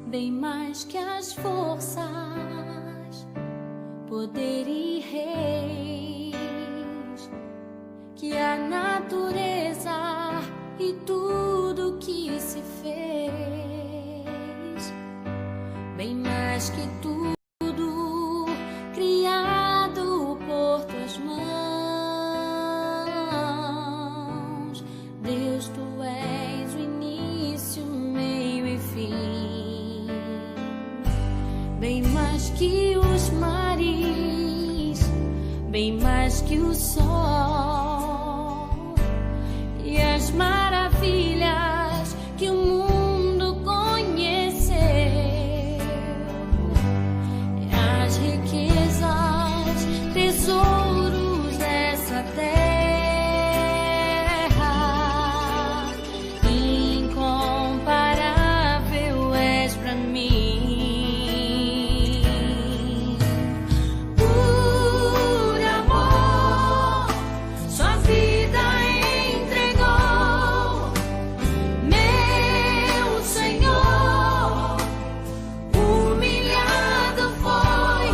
bem mais que as forças, poder e reis, que a natureza e tudo que se fez, bem mais que tudo criado por tuas mãos. Deus, tu és o início, meio e fim, bem mais que os mares, bem mais que o sol e as maravilhas que o mundo conheceu, as riquezas, tesouros dessa terra, incomparável és pra mim. Por amor, sua vida entregou, meu Senhor. Humilhado foi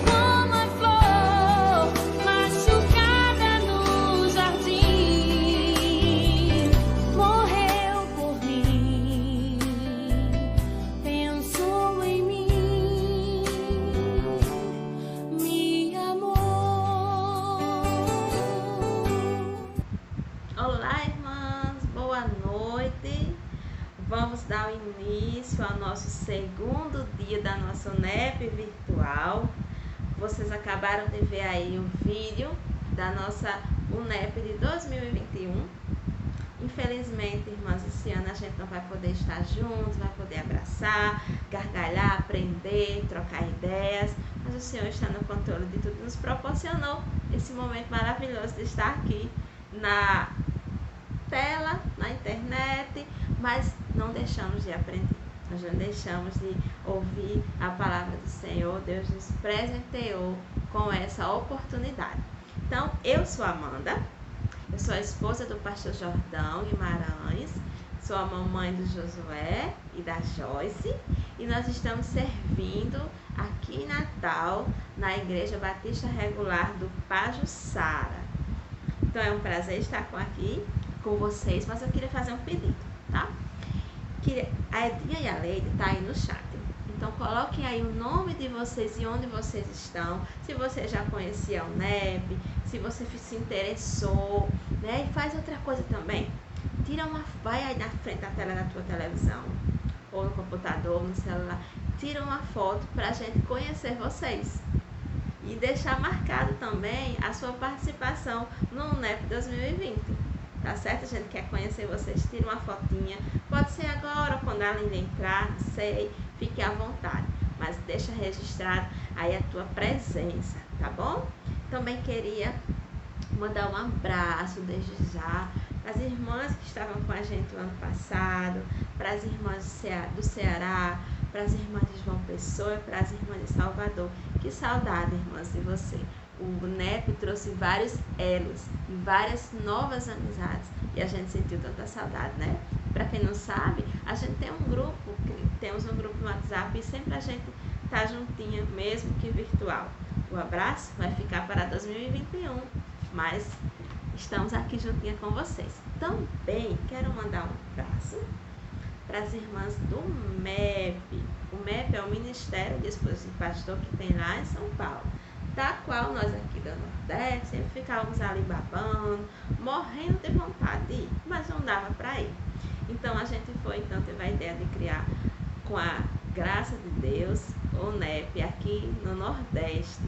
como a flor machucada no jardim, morreu por mim, pensou em mim, me amou. Olá, irmãs, boa noite. Vamos dar o início ao nosso segundo dia da nossa UNEP virtual. Vocês acabaram de ver aí o vídeo da nossa UNEP de 2021. Infelizmente, irmãs, esse ano a gente não vai poder estar juntos, vai poder abraçar, gargalhar, aprender, trocar ideias, mas o Senhor está no controle de tudo, nos proporcionou esse momento maravilhoso de estar aqui na tela, na internet, mas não deixamos de aprender, nós não deixamos de ouvir a palavra do Senhor. Deus nos presenteou com essa oportunidade. Então, eu sou a Amanda, eu sou a esposa do pastor Jordão Guimarães, sou a mamãe do Josué e da Joyce, e nós estamos servindo aqui em Natal, na Igreja Batista Regular do Pajuçara. Então é um prazer estar aqui com vocês, mas eu queria fazer um pedido, tá? Que a Edinha e a Leide tá aí no chat. Então coloquem aí o nome de vocês e onde vocês estão, se você já conhecia a UNEP, se você se interessou, né? E faz outra coisa também. Vai aí na frente da tela da tua televisão, ou no computador, ou no celular, tira uma foto pra gente conhecer vocês. E deixar marcado também a sua participação no UNEP 2020. Tá certo? A gente quer conhecer vocês. Tira uma fotinha. Pode ser agora, quando a Linda entrar, não sei. Fique à vontade. Mas deixa registrado aí a tua presença, tá bom? Também queria mandar um abraço desde já para as irmãs que estavam com a gente o ano passado, para as irmãs do Ceará, para as irmãs de João Pessoa e para as irmãs de Salvador. Que saudade, irmãs, de você. O NEP trouxe vários elos e várias novas amizades e a gente sentiu tanta saudade, né? Para quem não sabe, a gente tem temos um grupo no WhatsApp e sempre a gente tá juntinha, mesmo que virtual. O abraço vai ficar para 2021, mas estamos aqui juntinha com vocês. Também quero mandar um abraço para as irmãs do MEP. O MEP é o Ministério de Esposa de Pastor que tem lá em São Paulo, da qual nós aqui do Nordeste sempre ficávamos ali babando, morrendo de vontade de ir, mas não dava para ir. Então a gente teve a ideia de criar, com a graça de Deus, o NEP aqui no Nordeste,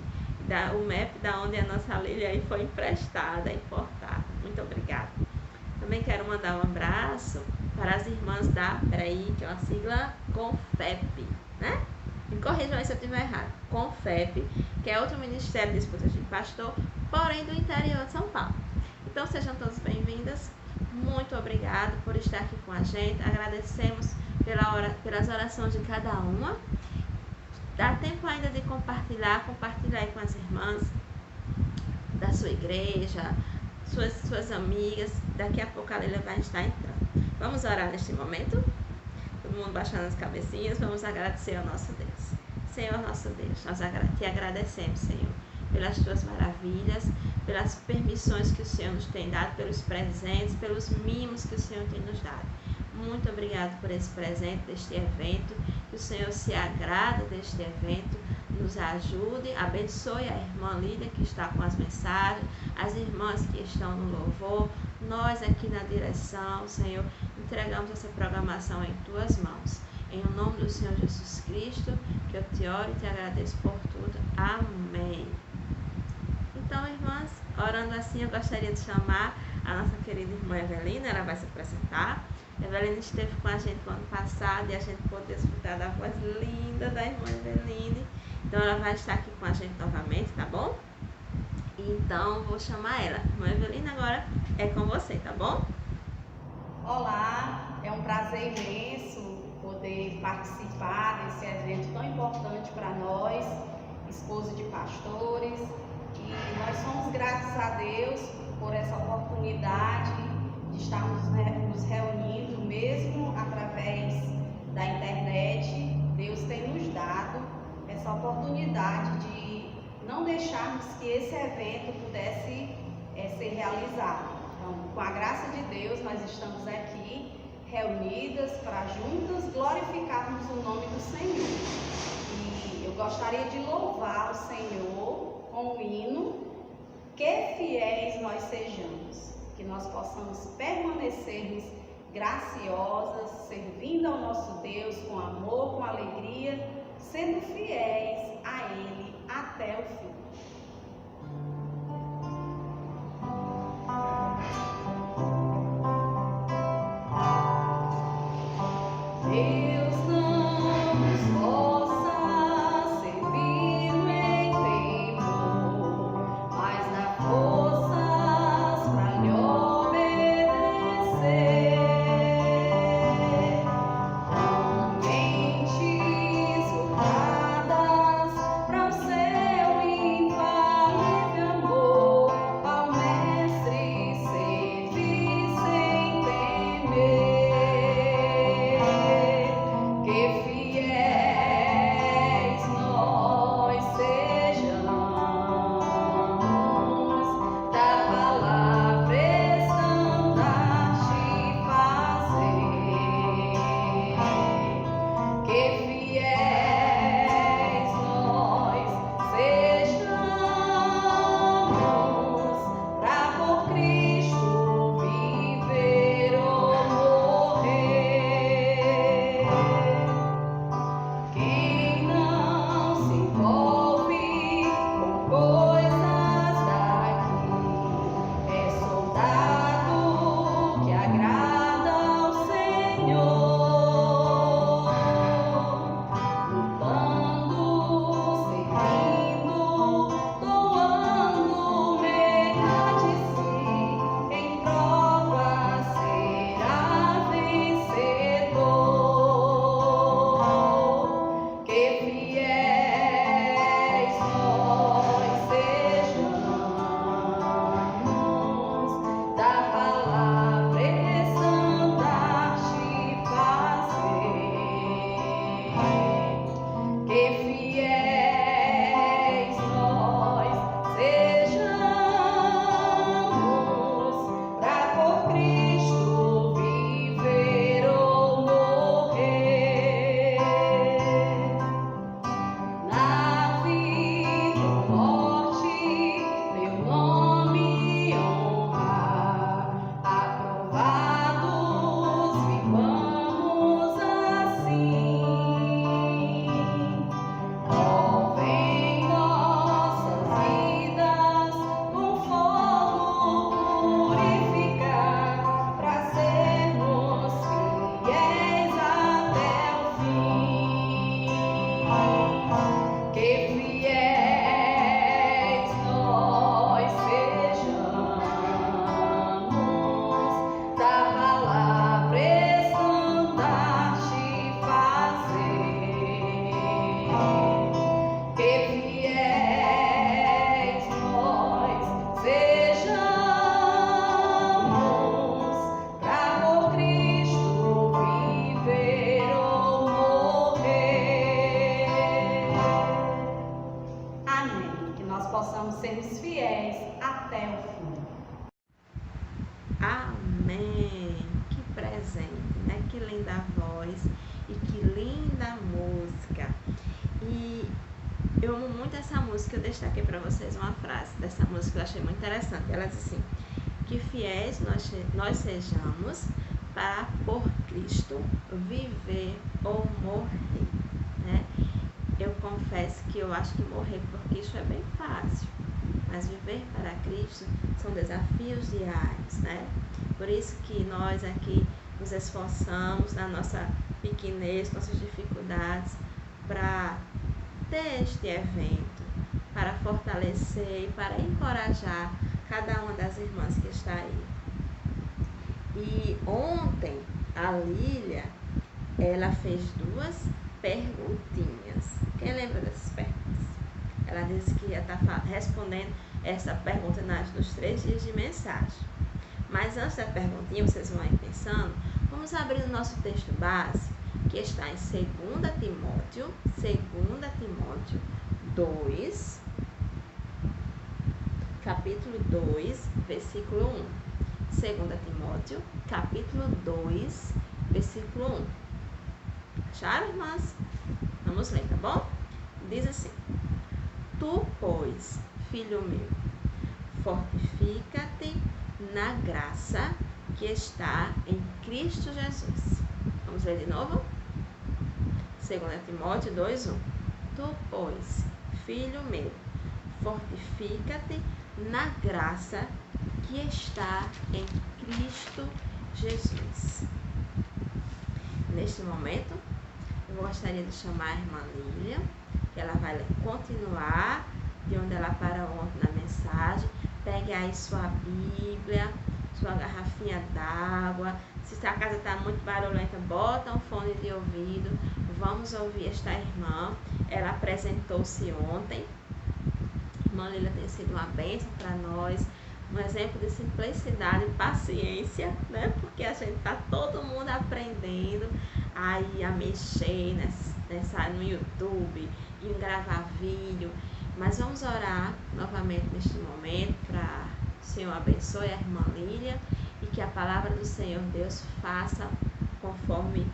o MEP da onde a nossa Lília aí foi emprestada, importada. Muito obrigada. Também quero mandar um abraço para as irmãs que é uma sigla CONFEP, né? Me corrijam aí se eu estiver errado. CONFEP, que é outro Ministério de Esposa de Pastor, porém do interior de São Paulo. Então sejam todos bem-vindas. Muito obrigada por estar aqui com a gente. Agradecemos pelas orações de cada uma. Dá tempo ainda de compartilhar aí com as irmãs da sua igreja, suas amigas. Daqui a pouco a Leila vai estar entrando. Vamos orar neste momento? mundo baixando as cabecinhas, vamos agradecer ao nosso Deus. Senhor nosso Deus, nós te agradecemos, Senhor, pelas tuas maravilhas, pelas permissões que o Senhor nos tem dado, pelos presentes, pelos mimos que o Senhor tem nos dado. Muito obrigado por esse presente deste evento, que o Senhor se agrada deste evento, nos ajude, abençoe a irmã Lídia que está com as mensagens, as irmãs que estão no louvor, nós aqui na direção, Senhor, entregamos essa programação em tuas mãos. Em nome do Senhor Jesus Cristo, que eu te oro e te agradeço por tudo. Amém. Então, irmãs, orando assim, eu gostaria de chamar a nossa querida irmã Evelina, ela vai se apresentar. Evelina esteve com a gente no ano passado e a gente pôde desfrutar da voz linda da irmã Eveline. Então, ela vai estar aqui com a gente novamente, tá bom? Então, vou chamar ela. Irmã Evelina, agora é com você, tá bom? Olá, é um prazer imenso poder participar desse evento tão importante para nós, esposa de pastores, e nós somos gratos a Deus por essa oportunidade de estarmos nos reunindo, mesmo através da internet. Deus tem nos dado essa oportunidade de não deixarmos que esse evento pudesse ser realizado. Então, com a graça de Deus, nós estamos aqui reunidas para juntas glorificarmos o nome do Senhor. E eu gostaria de louvar o Senhor com o hino Que Fiéis Nós Sejamos, que nós possamos permanecermos graciosas, servindo ao nosso Deus com amor, com alegria, sendo fiéis a Ele até o fim. Deus não nos possa servir em temor, mas dá forças para lhe obedecer. Com mentes voltadas para o nós possamos ser fiéis até o fim. Amém! Que presente, né? Que linda voz e que linda música. E eu amo muito essa música. Eu destaquei para vocês uma frase dessa música que eu achei muito interessante. Ela diz assim: que fiéis nós sejamos para por Cristo viver ou morrer, né? Eu confesso que eu acho que morrer por Cristo é bem fácil, mas viver para Cristo são desafios diários, né? Por isso que nós aqui nos esforçamos na nossa pequenez, nossas dificuldades, para ter este evento, para fortalecer e para encorajar cada uma das irmãs que está aí. E ontem a Lília, ela fez 2 perguntinhas. Quem lembra dessas perguntas? Ela disse que ia estar respondendo essa pergunta nos 3 dias de mensagem. Mas antes da perguntinha, vocês vão aí pensando, vamos abrir o nosso texto base, que está em 2 Timóteo 2, capítulo 2, versículo 1. 2 Timóteo, capítulo 2, versículo 1. Acharam, irmãs? Vamos ler, tá bom? Diz assim: Tu, pois, filho meu, fortifica-te na graça que está em Cristo Jesus. Vamos ler de novo? 2 Timóteo 2, 1. Tu, pois, filho meu, fortifica-te na graça que está em Cristo Jesus. Neste momento, eu gostaria de chamar a irmã Lília, que ela vai continuar de onde ela parou ontem na mensagem. Pegue aí sua Bíblia, sua garrafinha d'água. Se a casa está muito barulhenta, bota um fone de ouvido. Vamos ouvir esta irmã. Ela apresentou-se ontem. A irmã Lília tem sido uma bênção para nós, um exemplo de simplicidade e paciência, né? Porque a gente está todo mundo aprendendo aí a mexer no YouTube e em gravar vídeo. Mas vamos orar novamente neste momento para o Senhor abençoe a irmã Lília e que a palavra do Senhor Deus faça conforme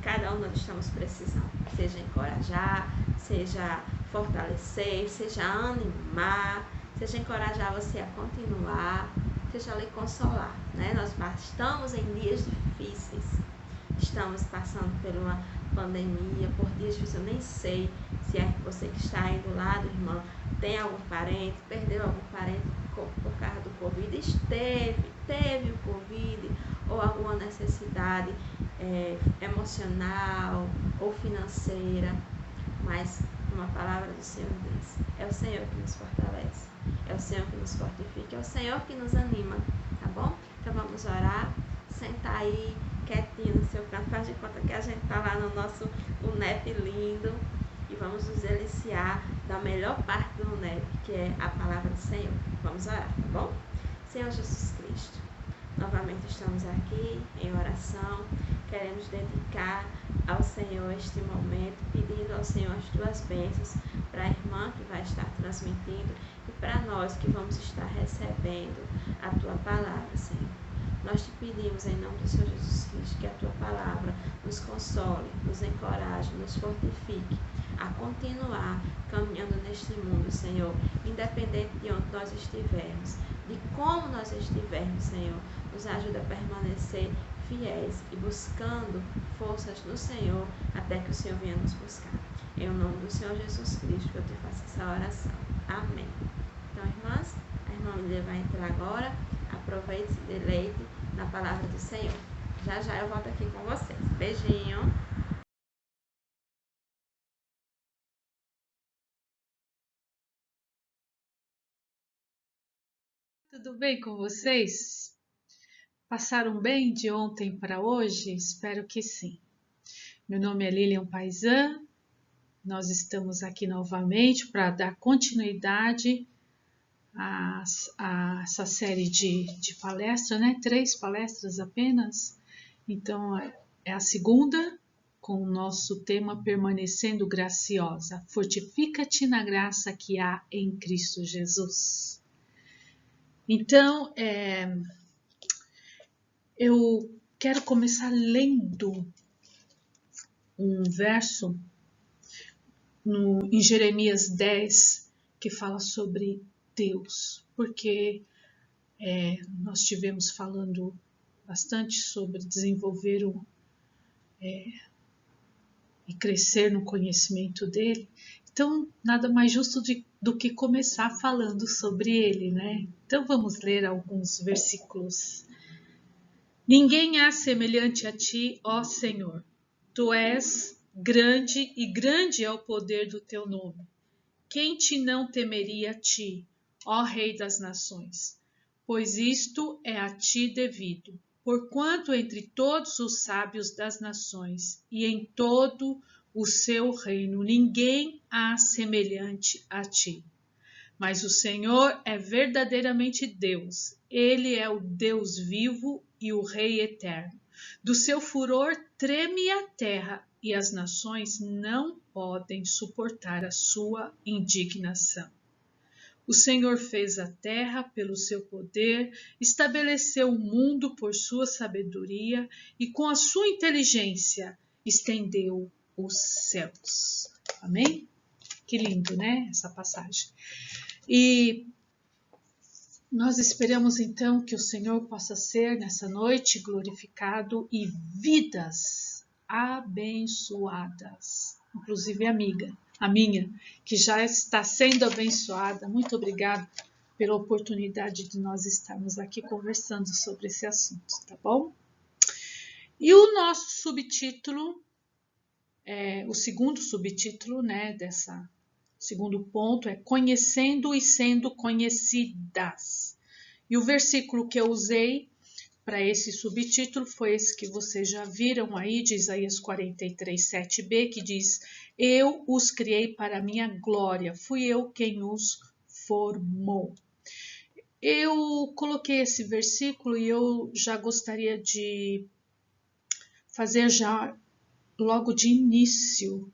cada um nós estamos precisando. Seja encorajar, seja fortalecer, seja animar, seja encorajar você a continuar, seja lhe consolar, né? Nós estamos em dias difíceis, estamos passando por uma pandemia, por dias difíceis. Eu nem sei se é você que está aí do lado, irmã, tem algum parente, perdeu algum parente por causa do Covid, teve o Covid, ou alguma necessidade emocional ou financeira, mas uma palavra do Senhor diz: é o Senhor que nos fortalece, é o Senhor que nos fortifica, é o Senhor que nos anima, tá bom? Então vamos orar, sentar aí quietinho no seu canto, faz de conta que a gente tá lá no nosso UNEP lindo e vamos nos deliciar da melhor parte do UNEP, que é a palavra do Senhor. Vamos orar, tá bom? Senhor Jesus Cristo, novamente estamos aqui em oração, queremos dedicar ao Senhor este momento, pedindo ao Senhor as tuas bênçãos para a irmã que vai estar transmitindo e para nós que vamos estar recebendo a tua palavra, Senhor. Nós te pedimos em nome do Senhor Jesus Cristo que a tua palavra nos console, nos encoraje, nos fortifique a continuar caminhando neste mundo, Senhor, independente de onde nós estivermos, de como nós estivermos, Senhor, nos ajuda a permanecer fiéis e buscando forças no Senhor até que o Senhor venha nos buscar. Em nome do Senhor Jesus Cristo eu te faço essa oração. Amém. Então, irmãs, a irmã Lília vai entrar agora. Aproveite e se deleite na palavra do Senhor. Já já eu volto aqui com vocês. Beijinho. Tudo bem com vocês? Passaram bem de ontem para hoje? Espero que sim. Meu nome é Lilian Paisan. Nós estamos aqui novamente para dar continuidade a essa série de palestras, né? 3 palestras apenas. Então, é a segunda com o nosso tema Permanecendo Graciosa. Fortifica-te na graça que há em Cristo Jesus. Então, eu quero começar lendo um verso em Jeremias 10, que fala sobre Deus, porque nós estivemos falando bastante sobre desenvolver e crescer no conhecimento dele. Então, nada mais justo do que começar falando sobre ele, né? Então, vamos ler alguns versículos. Ninguém há semelhante a ti, ó Senhor. Tu és grande e grande é o poder do teu nome. Quem te não temeria a ti, ó Rei das nações? Pois isto é a ti devido. Porquanto entre todos os sábios das nações e em todo o seu reino ninguém há semelhante a ti. Mas o Senhor é verdadeiramente Deus. Ele é o Deus vivo e o Rei eterno. Do seu furor treme a terra e as nações não podem suportar a sua indignação. O Senhor fez a terra pelo seu poder, estabeleceu o mundo por sua sabedoria e com a sua inteligência estendeu os céus. Amém? Que lindo, né? Essa passagem. E nós esperamos então que o Senhor possa ser nessa noite glorificado e vidas abençoadas, inclusive a minha, que já está sendo abençoada. Muito obrigada pela oportunidade de nós estarmos aqui conversando sobre esse assunto, tá bom? E o nosso subtítulo, o segundo subtítulo, né, segundo ponto é conhecendo e sendo conhecidas. E o versículo que eu usei para esse subtítulo foi esse que vocês já viram aí, de Isaías 43, 7b, que diz: eu os criei para a minha glória, fui eu quem os formou. Eu coloquei esse versículo e eu já gostaria de fazer já logo de início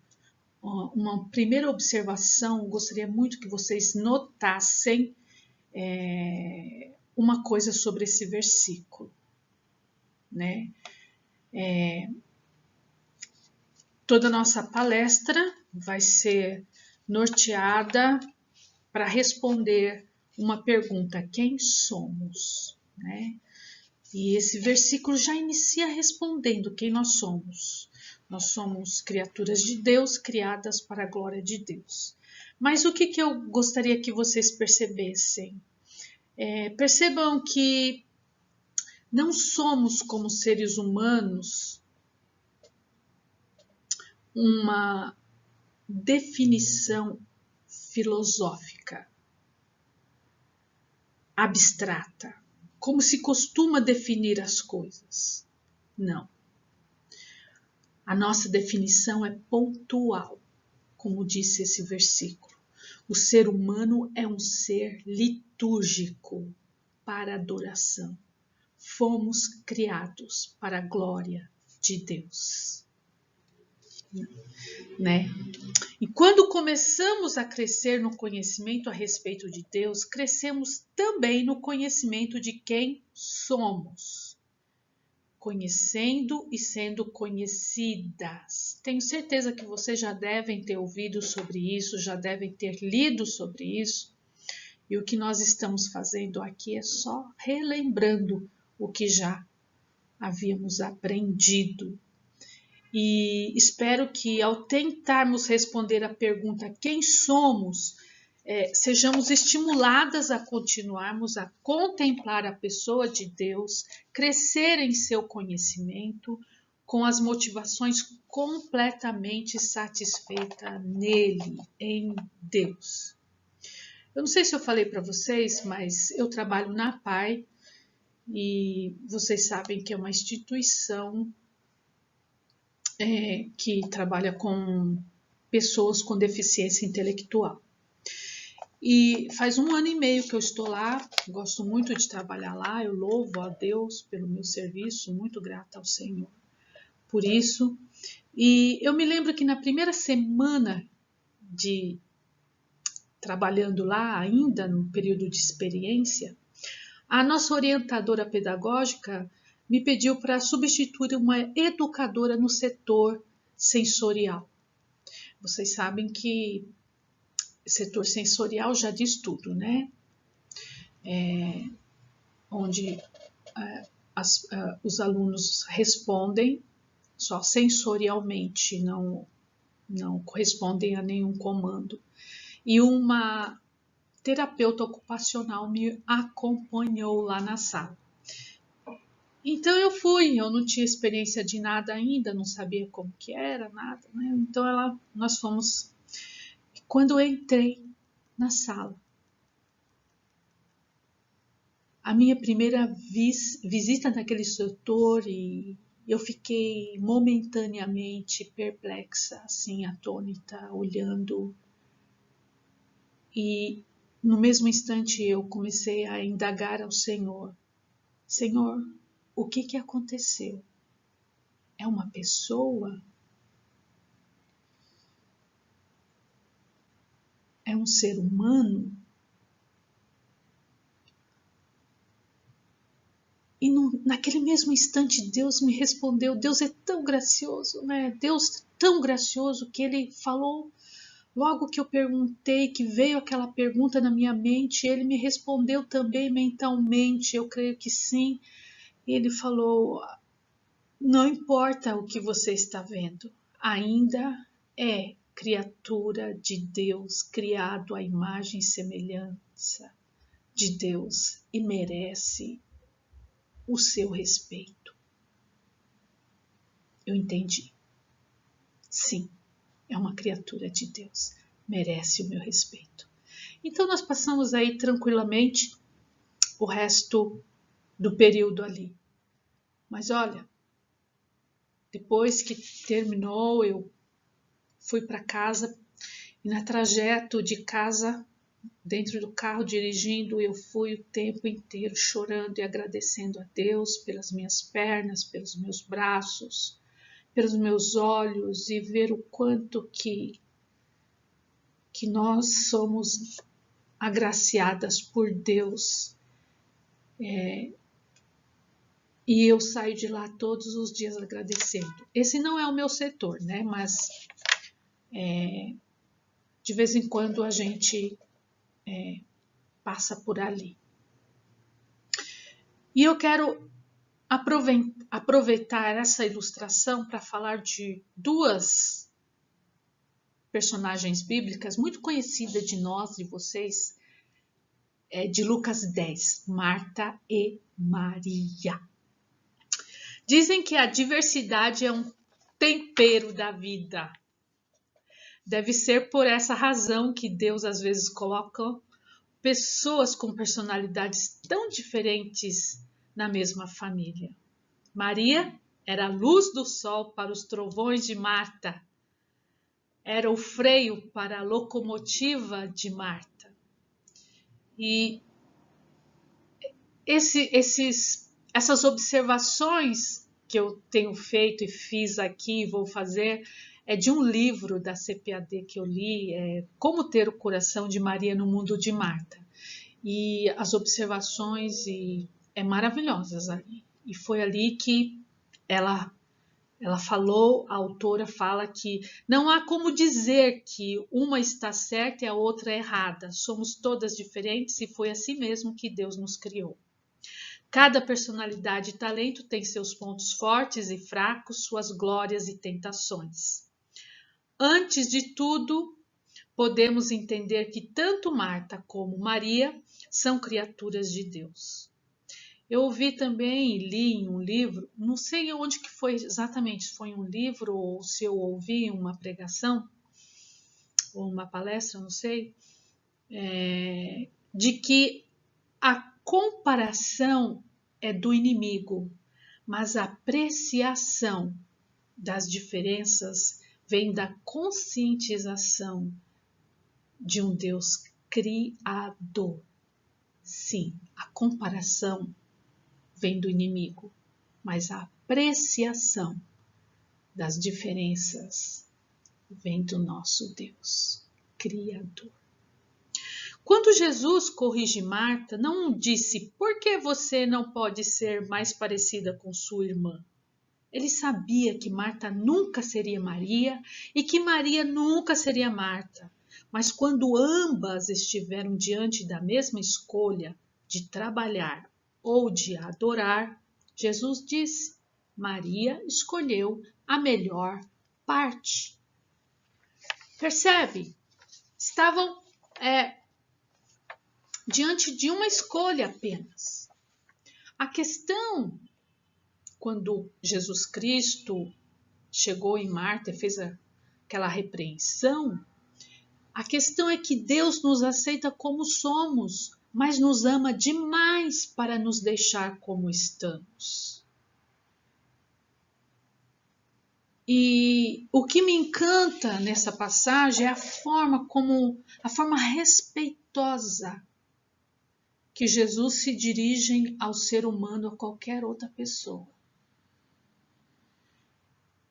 uma primeira observação. Gostaria muito que vocês notassem uma coisa sobre esse versículo, né? Toda a nossa palestra vai ser norteada para responder uma pergunta: quem somos, né? E esse versículo já inicia respondendo quem nós somos. Nós somos criaturas de Deus, criadas para a glória de Deus. Mas o que eu gostaria que vocês percebessem? Percebam que não somos, como seres humanos, uma definição filosófica, abstrata, como se costuma definir as coisas. Não. A nossa definição é pontual, como disse esse versículo. O ser humano é um ser litúrgico para adoração. Fomos criados para a glória de Deus. Né? E quando começamos a crescer no conhecimento a respeito de Deus, crescemos também no conhecimento de quem somos. Conhecendo e sendo conhecidas. Tenho certeza que vocês já devem ter ouvido sobre isso, já devem ter lido sobre isso. E o que nós estamos fazendo aqui é só relembrando o que já havíamos aprendido. E espero que ao tentarmos responder a pergunta quem somos, sejamos estimuladas a continuarmos a contemplar a pessoa de Deus, crescer em seu conhecimento, com as motivações completamente satisfeitas nele, em Deus. Eu não sei se eu falei para vocês, mas eu trabalho na PAI e vocês sabem que é uma instituição que trabalha com pessoas com deficiência intelectual. E faz 1 ano e meio que eu estou lá, gosto muito de trabalhar lá, eu louvo a Deus pelo meu serviço, muito grata ao Senhor por isso. E eu me lembro que na primeira semana de trabalhando lá, ainda no período de experiência, a nossa orientadora pedagógica me pediu para substituir uma educadora no setor sensorial. Vocês sabem que setor sensorial já diz tudo, né? Onde os alunos respondem só sensorialmente, não correspondem a nenhum comando. E uma terapeuta ocupacional me acompanhou lá na sala. Então eu não tinha experiência de nada ainda, não sabia como que era, nada, né? Então nós fomos. Quando eu entrei na sala, a minha primeira visita naquele setor, e eu fiquei momentaneamente perplexa, assim, atônita, olhando. E no mesmo instante eu comecei a indagar ao Senhor: Senhor, o que aconteceu? É uma pessoa? É um ser humano? E naquele mesmo instante Deus me respondeu. Deus é tão gracioso, né? Deus tão gracioso que Ele falou. Logo que eu perguntei, que veio aquela pergunta na minha mente, Ele me respondeu também mentalmente, eu creio que sim. Ele falou: não importa o que você está vendo, ainda é criatura de Deus, criado à imagem e semelhança de Deus e merece o seu respeito. Eu entendi. Sim, é uma criatura de Deus, merece o meu respeito. Então nós passamos aí tranquilamente o resto do período ali. Mas olha, depois que terminou, eu fui para casa e no trajeto de casa, dentro do carro dirigindo, eu fui o tempo inteiro chorando e agradecendo a Deus pelas minhas pernas, pelos meus braços, pelos meus olhos, e ver o quanto que nós somos agraciadas por Deus. E eu saio de lá todos os dias agradecendo. Esse não é o meu setor, né? Mas de vez em quando a gente passa por ali. E eu quero aproveitar essa ilustração para falar de duas personagens bíblicas muito conhecidas de nós, de vocês, de Lucas 10, Marta e Maria. Dizem que a diversidade é um tempero da vida. Deve ser por essa razão que Deus às vezes coloca pessoas com personalidades tão diferentes na mesma família. Maria era a luz do sol para os trovões de Marta. Era o freio para a locomotiva de Marta. E essas observações que eu tenho feito e fiz aqui, vou fazer, é de um livro da CPAD que eu li, Como Ter o Coração de Maria no Mundo de Marta. E as observações maravilhosas ali. E foi ali que ela falou, a autora fala que não há como dizer que uma está certa e a outra é errada. Somos todas diferentes e foi assim mesmo que Deus nos criou. Cada personalidade e talento tem seus pontos fortes e fracos, suas glórias e tentações. Antes de tudo, podemos entender que tanto Marta como Maria são criaturas de Deus. Eu ouvi também e li em um livro, não sei onde que foi exatamente, se foi um livro ou se eu ouvi uma pregação ou uma palestra, não sei, de que a comparação é do inimigo, mas a apreciação das diferenças vem da conscientização de um Deus criador. Sim, a comparação vem do inimigo, mas a apreciação das diferenças vem do nosso Deus, Criador. Quando Jesus corrige Marta, não disse: por que você não pode ser mais parecida com sua irmã? Ele sabia que Marta nunca seria Maria e que Maria nunca seria Marta. Mas quando ambas estiveram diante da mesma escolha de trabalhar ou de adorar, Jesus disse: Maria escolheu a melhor parte. Percebe? Estavam diante de uma escolha apenas. A questão, quando Jesus Cristo chegou em Marta e fez aquela repreensão, a questão é que Deus nos aceita como somos, mas nos ama demais para nos deixar como estamos. E o que me encanta nessa passagem é a forma respeitosa que Jesus se dirige ao ser humano, a qualquer outra pessoa.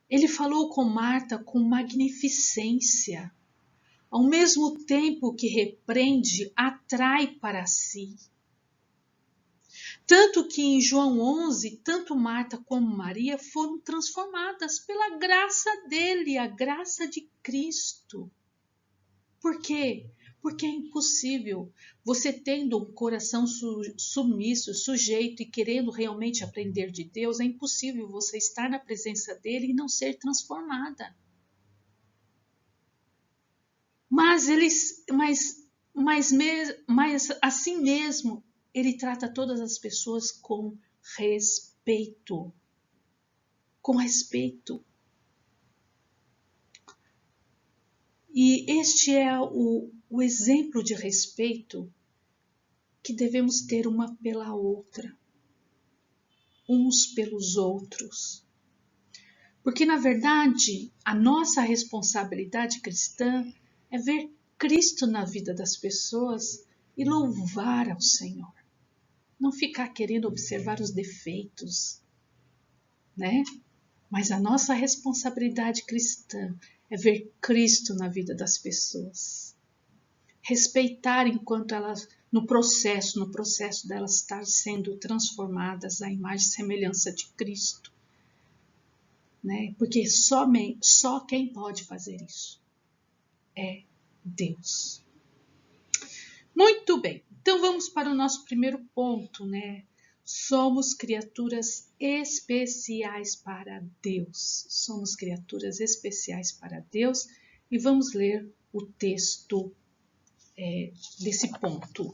Ele falou com Marta com magnificência, ao mesmo tempo que repreende, atrai para si. Tanto que em João 11, tanto Marta como Maria foram transformadas pela graça dele, a graça de Cristo. Por quê? Porque é impossível, você tendo um coração submisso, sujeito e querendo realmente aprender de Deus, é impossível você estar na presença dele e não ser transformada. Mas assim mesmo, ele trata todas as pessoas com respeito. Com respeito. E este é o exemplo de respeito que devemos ter uma pela outra, uns pelos outros. Porque, na verdade, a nossa responsabilidade cristã é ver Cristo na vida das pessoas e louvar ao Senhor. Não ficar querendo observar os defeitos, né? Mas a nossa responsabilidade cristã é ver Cristo na vida das pessoas. Respeitar enquanto elas, no processo delas estar sendo transformadas à imagem e semelhança de Cristo. Né? Porque só quem pode fazer isso é Deus. Muito bem, então vamos para o nosso primeiro ponto, né? Somos criaturas especiais para Deus. Somos criaturas especiais para Deus e vamos ler o texto desse ponto.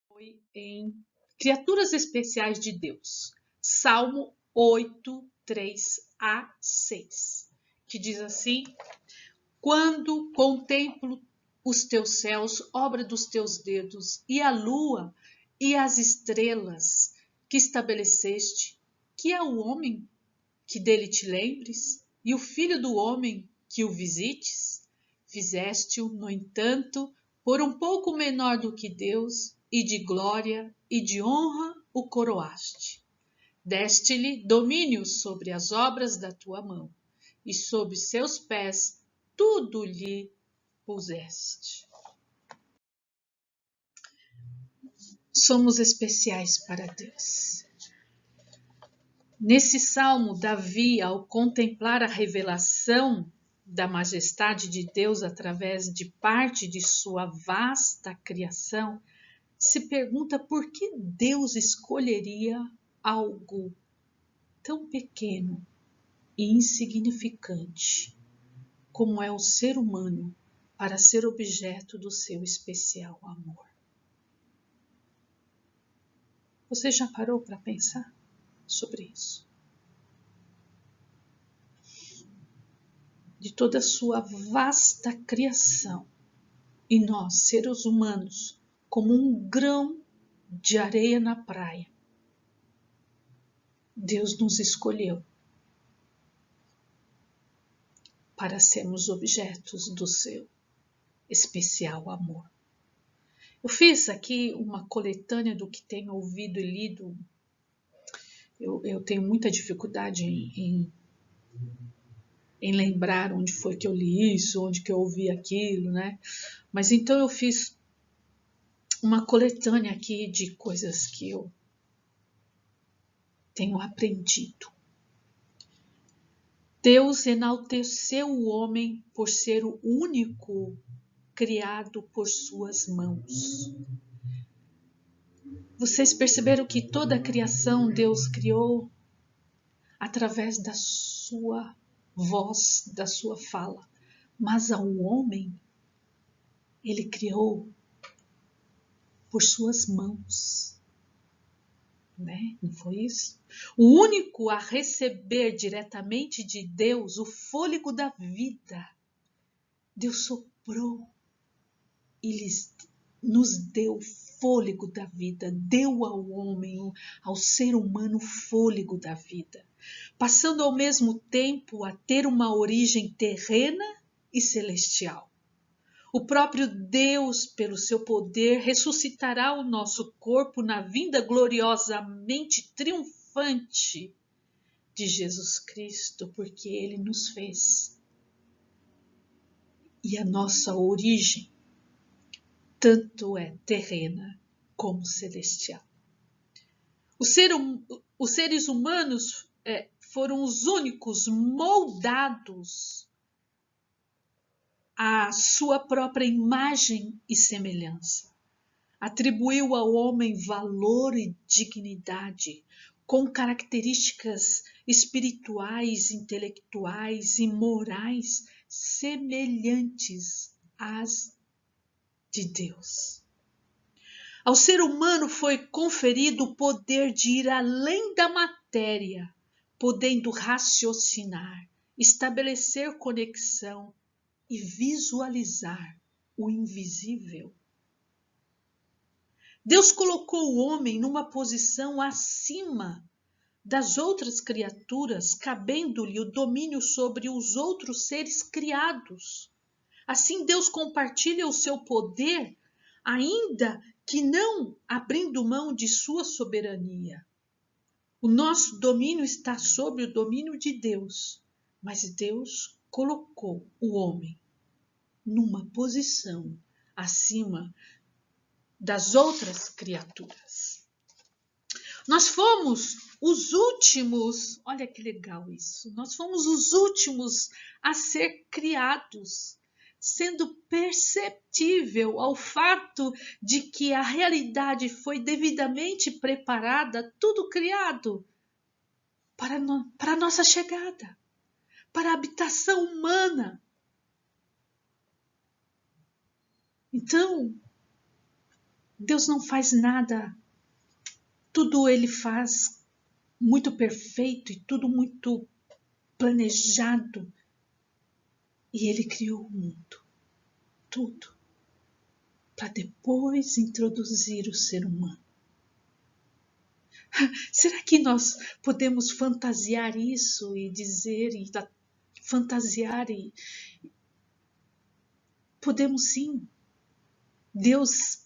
Foi em Criaturas Especiais de Deus, Salmo 8, 3 a 6, que diz assim: quando contemplo os teus céus, obra dos teus dedos, e a lua e as estrelas que estabeleceste, que é o homem que dele te lembres, e o filho do homem que o visites? Fizeste-o, no entanto, por um pouco menor do que Deus, e de glória e de honra o coroaste. Deste-lhe domínio sobre as obras da tua mão, e sob seus pés tudo lhe puseste. Somos especiais para Deus. Nesse salmo, Davi, ao contemplar a revelação da majestade de Deus através de parte de sua vasta criação, se pergunta por que Deus escolheria algo tão pequeno e insignificante como é o ser humano para ser objeto do seu especial amor. Você já parou para pensar sobre isso? De toda a sua vasta criação, e nós, seres humanos, como um grão de areia na praia, Deus nos escolheu para sermos objetos do seu especial amor. Eu fiz aqui uma coletânea do que tenho ouvido e lido Eu tenho muita dificuldade em lembrar onde foi que eu li isso, onde que eu ouvi aquilo, né? Mas então eu fiz uma coletânea aqui de coisas que eu tenho aprendido. Deus enalteceu o homem por ser o único criado por suas mãos. Vocês perceberam que toda a criação Deus criou através da sua voz, da sua fala. Mas ao homem, ele criou por suas mãos. Né? Não foi isso? O único a receber diretamente de Deus o fôlego da vida. Deus soprou e nos deu fôlego da vida, deu ao homem, ao ser humano, fôlego da vida, passando ao mesmo tempo a ter uma origem terrena e celestial. O próprio Deus, pelo seu poder, ressuscitará o nosso corpo na vinda gloriosamente triunfante de Jesus Cristo, porque Ele nos fez. E a nossa origem tanto é terrena como celestial. Os seres humanos foram os únicos moldados à sua própria imagem e semelhança. Atribuiu ao homem valor e dignidade, com características espirituais, intelectuais e morais semelhantes às de Deus. Ao ser humano foi conferido o poder de ir além da matéria, podendo raciocinar, estabelecer conexão e visualizar o invisível. Deus colocou o homem numa posição acima das outras criaturas, cabendo-lhe o domínio sobre os outros seres criados. Assim, Deus compartilha o seu poder, ainda que não abrindo mão de sua soberania. O nosso domínio está sob o domínio de Deus, mas Deus colocou o homem numa posição acima das outras criaturas. Nós fomos os últimos, olha que legal isso, nós fomos os últimos a ser criados, sendo perceptível ao fato de que a realidade foi devidamente preparada, tudo criado para a nossa chegada, para a habitação humana. Então, Deus não faz nada, tudo Ele faz muito perfeito e tudo muito planejado. E Ele criou o mundo, tudo, para depois introduzir o ser humano. Será que nós podemos fantasiar isso e dizer, fantasiar e... Podemos sim. Deus,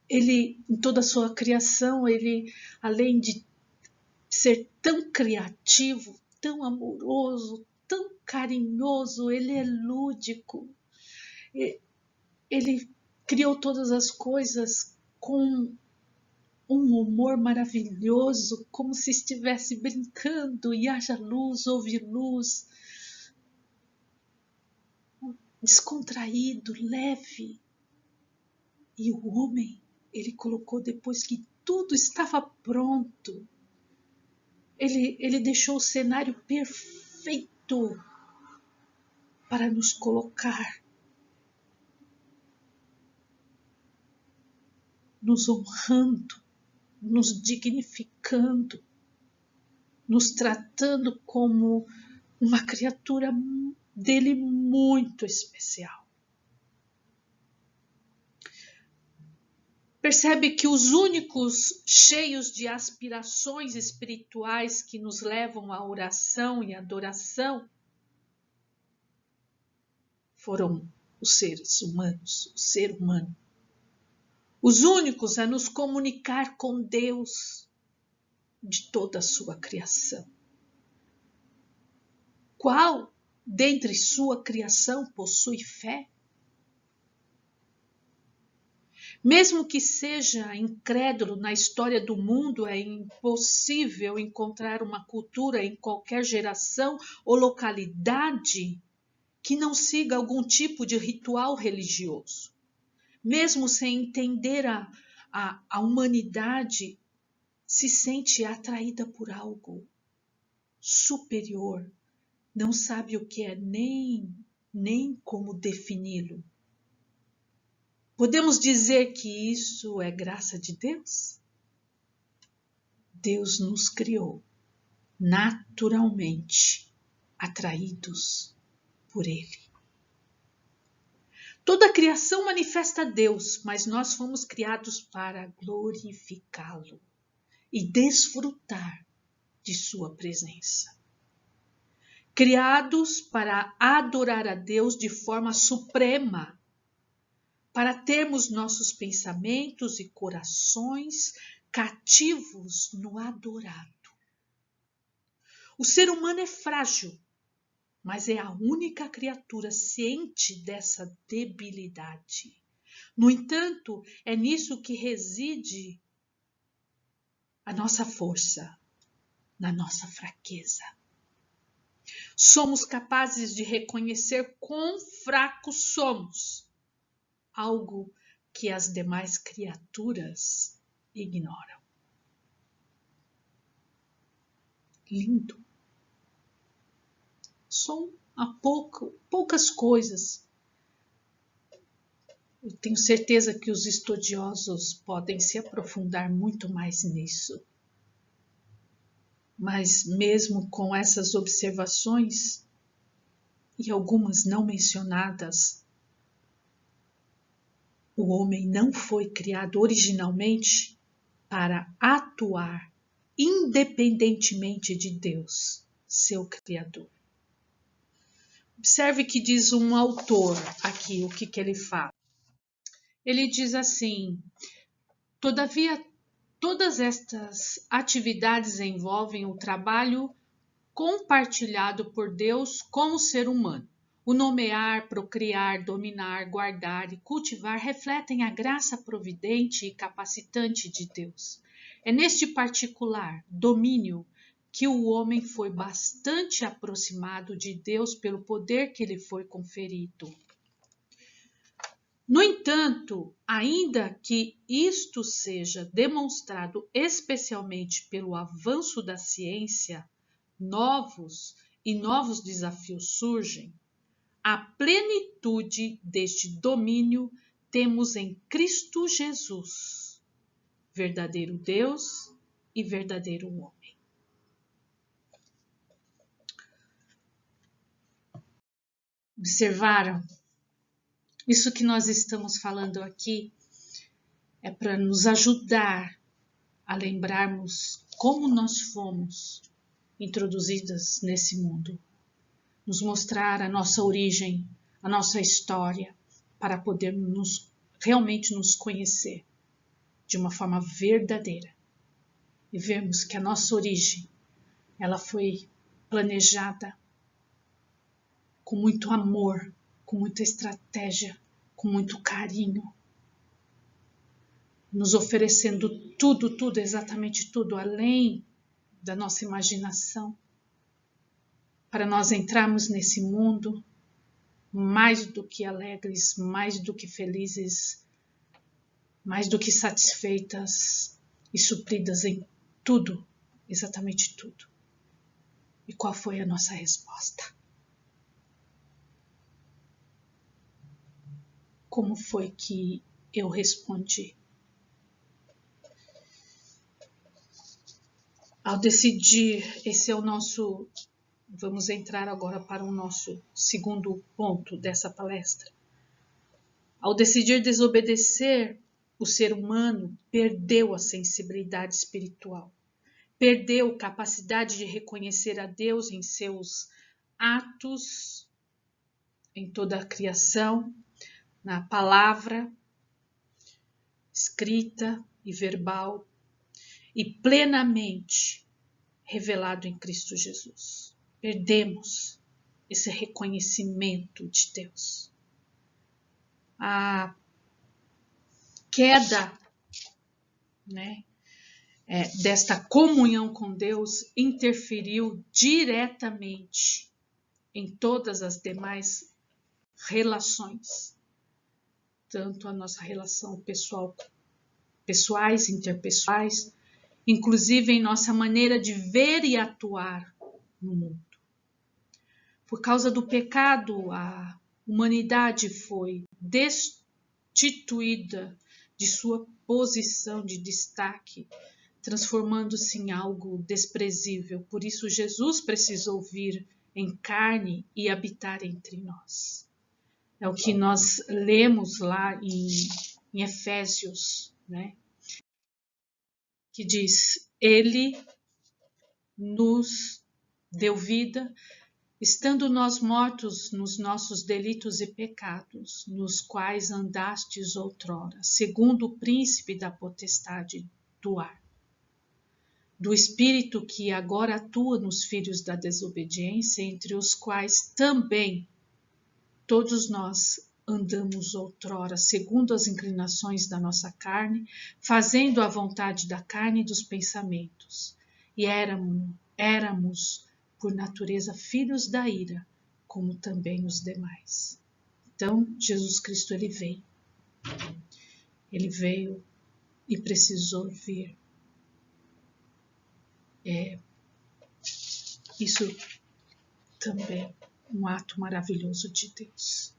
Ele, em toda a sua criação, Ele, além de ser tão criativo, tão amoroso, tão carinhoso, Ele é lúdico. Ele criou todas as coisas com um humor maravilhoso, como se estivesse brincando, e haja luz, houve luz, descontraído, leve. E o homem, Ele colocou depois que tudo estava pronto. Ele deixou o cenário perfeito para nos colocar, nos honrando, nos dignificando, nos tratando como uma criatura dele muito especial. Percebe que os únicos cheios de aspirações espirituais que nos levam à oração e adoração foram os seres humanos, o ser humano. Os únicos a nos comunicar com Deus de toda a sua criação? Qual dentre sua criação possui fé? Mesmo que seja incrédulo, na história do mundo é impossível encontrar uma cultura em qualquer geração ou localidade que não siga algum tipo de ritual religioso. Mesmo sem entender a humanidade, se sente atraída por algo superior, não sabe o que é nem como defini-lo. Podemos dizer que isso é graça de Deus? Deus nos criou naturalmente, atraídos por Ele. Toda a criação manifesta Deus, mas nós fomos criados para glorificá-lo e desfrutar de sua presença. Criados para adorar a Deus de forma suprema, para termos nossos pensamentos e corações cativos no adorado. O ser humano é frágil, mas é a única criatura ciente dessa debilidade. No entanto, é nisso que reside a nossa força, na nossa fraqueza. Somos capazes de reconhecer quão fracos somos, algo que as demais criaturas ignoram. Lindo. São poucas coisas. Eu tenho certeza que os estudiosos podem se aprofundar muito mais nisso. Mas mesmo com essas observações, e algumas não mencionadas, o homem não foi criado originalmente para atuar independentemente de Deus, seu Criador. Observe que diz um autor aqui, o que ele fala. Ele diz assim: todavia, todas estas atividades envolvem o trabalho compartilhado por Deus com o ser humano. O nomear, procriar, dominar, guardar e cultivar refletem a graça providente e capacitante de Deus. É neste particular domínio que o homem foi bastante aproximado de Deus pelo poder que lhe foi conferido. No entanto, ainda que isto seja demonstrado especialmente pelo avanço da ciência, novos desafios surgem. A plenitude deste domínio temos em Cristo Jesus, verdadeiro Deus e verdadeiro homem. Observaram? Isso que nós estamos falando aqui é para nos ajudar a lembrarmos como nós fomos introduzidas nesse mundo. Nos mostrar a nossa origem, a nossa história, para podermos realmente nos conhecer de uma forma verdadeira e vermos que a nossa origem, ela foi planejada com muito amor, com muita estratégia, com muito carinho, nos oferecendo tudo, exatamente tudo, além da nossa imaginação, para nós entrarmos nesse mundo mais do que alegres, mais do que felizes, mais do que satisfeitas e supridas em tudo, exatamente tudo. E qual foi a nossa resposta? Como foi que eu respondi? Ao decidir, esse é o nosso... Vamos entrar agora para o nosso segundo ponto dessa palestra. Ao decidir desobedecer, o ser humano perdeu a sensibilidade espiritual, perdeu capacidade de reconhecer a Deus em seus atos, em toda a criação, na palavra escrita e verbal, e plenamente revelado em Cristo Jesus. Perdemos esse reconhecimento de Deus. A queda, né, desta comunhão com Deus interferiu diretamente em todas as demais relações, tanto a nossa relação pessoais, interpessoais, inclusive em nossa maneira de ver e atuar no mundo. Por causa do pecado, a humanidade foi destituída de sua posição de destaque, transformando-se em algo desprezível. Por isso, Jesus precisou vir em carne e habitar entre nós. É o que nós lemos lá em Efésios, né? Que diz: Ele nos deu vida, estando nós mortos nos nossos delitos e pecados, nos quais andastes outrora, segundo o príncipe da potestade do ar, do Espírito que agora atua nos filhos da desobediência, entre os quais também todos nós andamos outrora, segundo as inclinações da nossa carne, fazendo a vontade da carne e dos pensamentos. E éramos, por natureza, filhos da ira, como também os demais. Então, Jesus Cristo, ele veio. Ele veio e precisou vir. Isso também um ato maravilhoso de Deus.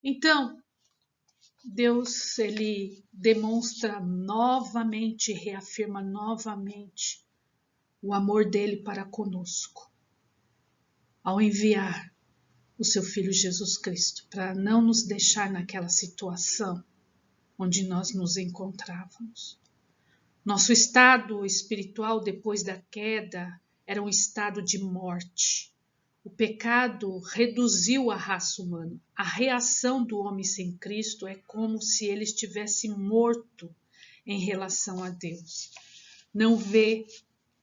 Então, Deus, ele demonstra novamente, reafirma novamente o amor dele para conosco, ao enviar o seu Filho Jesus Cristo, para não nos deixar naquela situação onde nós nos encontrávamos. Nosso estado espiritual depois da queda era um estado de morte. O pecado reduziu a raça humana. A reação do homem sem Cristo é como se ele estivesse morto em relação a Deus. Não vê,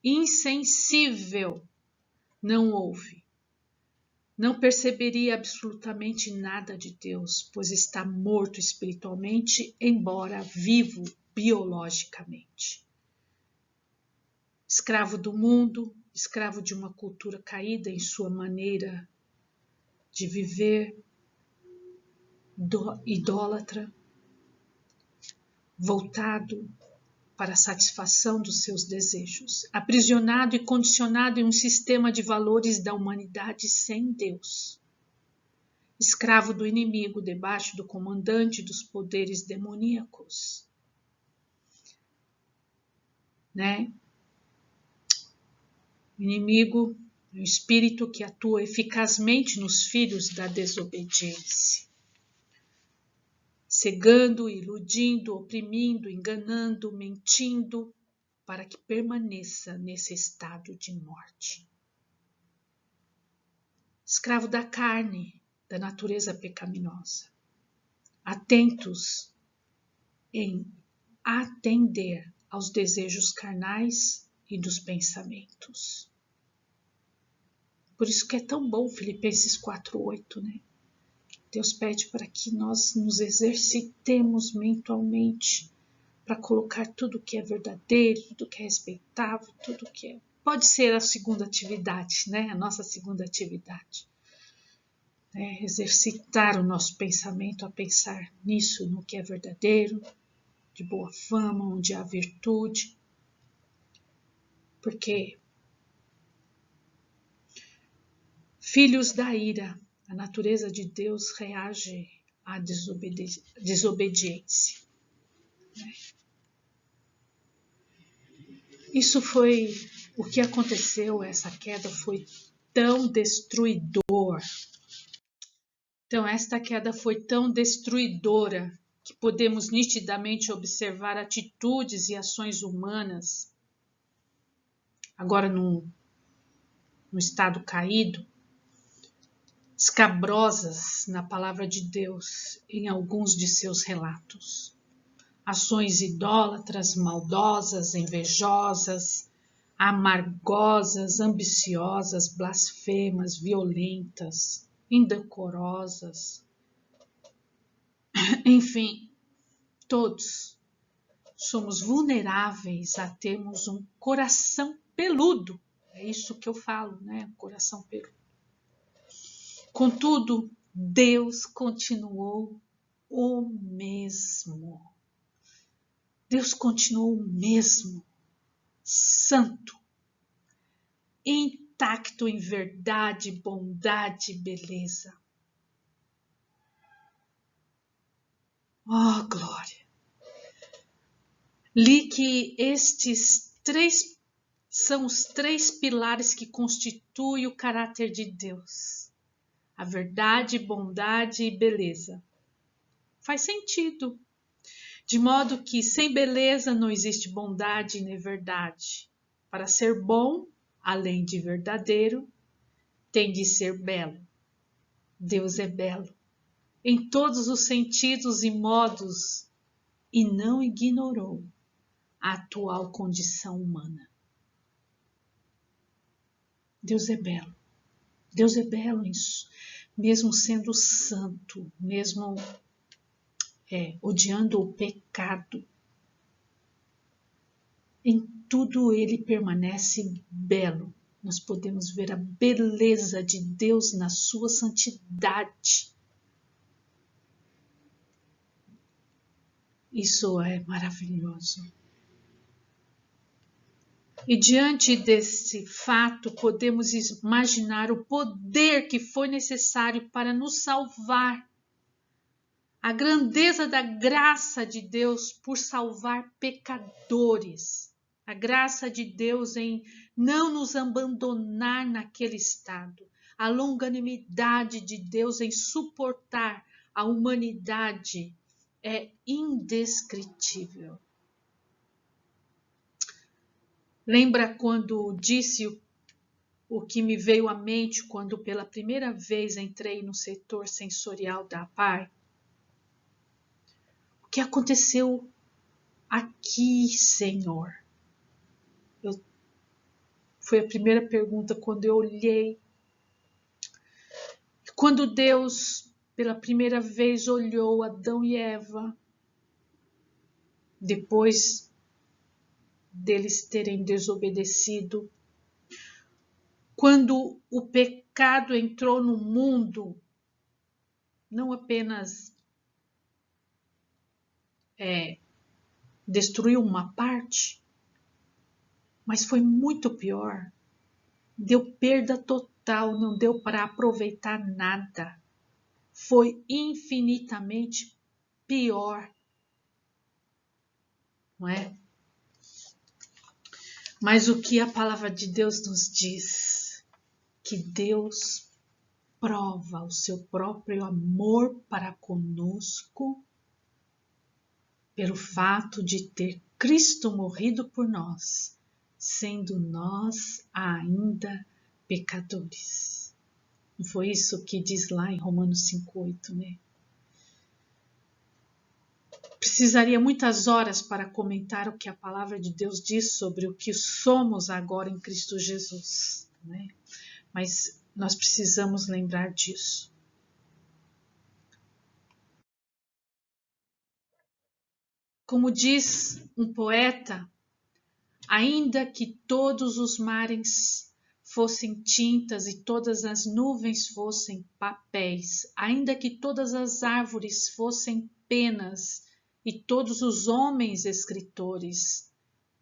insensível, não ouve. Não perceberia absolutamente nada de Deus, pois está morto espiritualmente, embora vivo biologicamente. Escravo do mundo, escravo de uma cultura caída em sua maneira de viver, idólatra, voltado para a satisfação dos seus desejos, aprisionado e condicionado em um sistema de valores da humanidade sem Deus, escravo do inimigo, debaixo do comandante dos poderes demoníacos, né? O inimigo é um espírito que atua eficazmente nos filhos da desobediência, cegando, iludindo, oprimindo, enganando, mentindo, para que permaneça nesse estado de morte. Escravo da carne, da natureza pecaminosa, atentos em atender aos desejos carnais e dos pensamentos. Por isso que é tão bom Filipenses 4:8, né? Deus pede para que nós nos exercitemos mentalmente para colocar tudo que é verdadeiro, tudo que é respeitável, tudo que é... Pode ser a segunda atividade, né? A nossa segunda atividade. Exercitar o nosso pensamento a pensar nisso, no que é verdadeiro, de boa fama, onde há virtude. Porque filhos da ira, a natureza de Deus reage à desobediência. Isso foi o que aconteceu, essa queda foi tão destruidora. Então, esta queda foi tão destruidora que podemos nitidamente observar atitudes e ações humanas, agora no estado caído, escabrosas na palavra de Deus em alguns de seus relatos. ações idólatras, maldosas, invejosas, amargosas, ambiciosas, blasfemas, violentas, indecorosas. Enfim, todos somos vulneráveis a termos um coração peludo. É isso que eu falo, né? Coração peludo. Contudo, Deus continuou o mesmo. Deus continuou o mesmo, santo, intacto em verdade, bondade e beleza. Oh, glória! Li que estes três são os três pilares que constituem o caráter de Deus: a verdade, bondade e beleza. Faz sentido. De modo que sem beleza não existe bondade nem verdade. Para ser bom, além de verdadeiro, tem de ser belo. Deus é belo em todos os sentidos e modos e não ignorou a atual condição humana. Deus é belo. Deus é belo isso, mesmo sendo santo, mesmo odiando o pecado. Em tudo ele permanece belo. Nós podemos ver a beleza de Deus na sua santidade. Isso é maravilhoso. E diante desse fato, podemos imaginar o poder que foi necessário para nos salvar. A grandeza da graça de Deus por salvar pecadores. A graça de Deus em não nos abandonar naquele estado. A longanimidade de Deus em suportar a humanidade é indescritível. Lembra quando disse o que me veio à mente quando pela primeira vez entrei no setor sensorial da APAR? O que aconteceu aqui, Senhor? Foi a primeira pergunta quando eu olhei. Quando Deus, pela primeira vez, olhou Adão e Eva, depois deles terem desobedecido, quando o pecado entrou no mundo, não apenas destruiu uma parte, mas foi muito pior. Deu perda total, não deu para aproveitar nada. Foi infinitamente pior, não é? Mas o que a palavra de Deus nos diz? Que Deus prova o seu próprio amor para conosco pelo fato de ter Cristo morrido por nós, sendo nós ainda pecadores. Não foi isso que diz lá em Romanos 5,8, né? Precisaria muitas horas para comentar o que a palavra de Deus diz sobre o que somos agora em Cristo Jesus, né? Mas nós precisamos lembrar disso. Como diz um poeta, ainda que todos os mares fossem tintas e todas as nuvens fossem papéis, ainda que todas as árvores fossem penas e todos os homens escritores,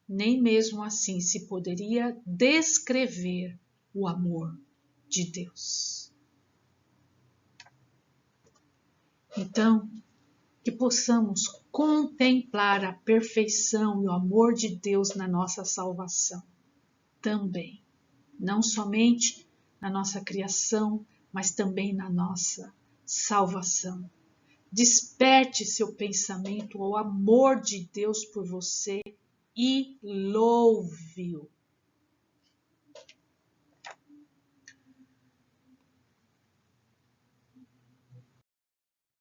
nem mesmo assim se poderia descrever o amor de Deus. Então, que possamos contemplar a perfeição e o amor de Deus na nossa salvação também. Não somente na nossa criação, mas também na nossa salvação. Desperte seu pensamento ao amor de Deus por você e louve-o.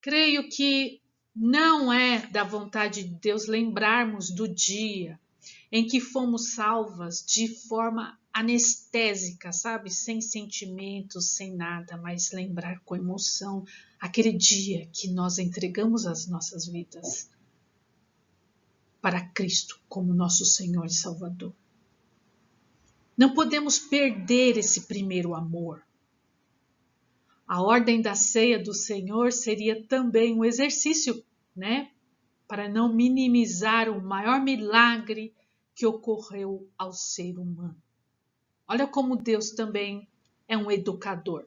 Creio que Não é da vontade de Deus lembrarmos do dia em que fomos salvas de forma anestésica, sabe? Sem sentimentos, sem nada, mas lembrar com emoção aquele dia que nós entregamos as nossas vidas para Cristo como nosso Senhor e Salvador. Não podemos perder esse primeiro amor. A ordem da ceia do Senhor seria também um exercício, né? Para não minimizar o maior milagre que ocorreu ao ser humano. Olha como Deus também é um educador.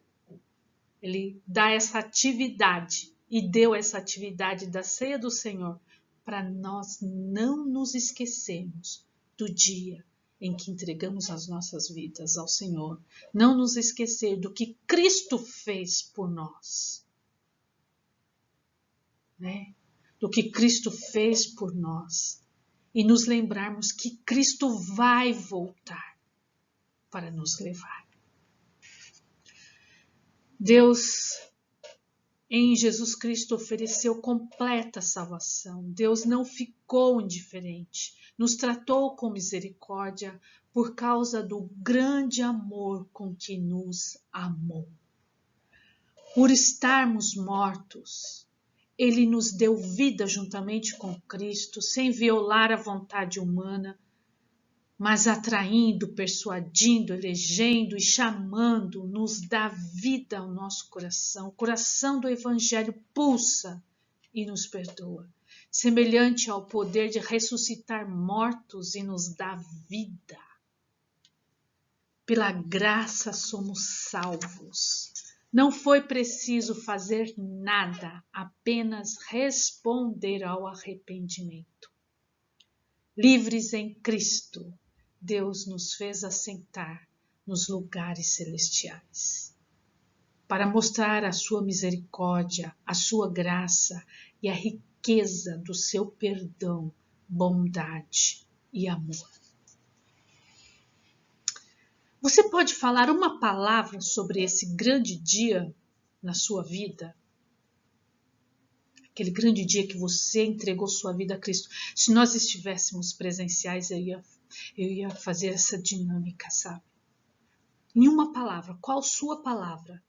Ele dá essa atividade e deu essa atividade da ceia do Senhor para nós não nos esquecermos do dia em que entregamos as nossas vidas ao Senhor. Não nos esquecer do que Cristo fez por nós. Né? Do que Cristo fez por nós. E nos lembrarmos que Cristo vai voltar para nos levar. Deus, em Jesus Cristo, ofereceu completa salvação. Deus não ficou indiferente. Nos tratou com misericórdia por causa do grande amor com que nos amou. Por estarmos mortos, Ele nos deu vida juntamente com Cristo, sem violar a vontade humana, mas atraindo, persuadindo, elegendo e chamando, nos dá vida ao nosso coração. O coração do Evangelho pulsa e nos perdoa, semelhante ao poder de ressuscitar mortos e nos dá vida. Pela graça somos salvos. Não foi preciso fazer nada, apenas responder ao arrependimento. Livres em Cristo, Deus nos fez assentar nos lugares celestiais, para mostrar a sua misericórdia, a sua graça e a riqueza do seu perdão, bondade e amor. Você pode falar uma palavra sobre esse grande dia na sua vida? Aquele grande dia que você entregou sua vida a Cristo. Se nós estivéssemos presenciais, eu ia fazer essa dinâmica, sabe? Em uma palavra, qual sua palavra?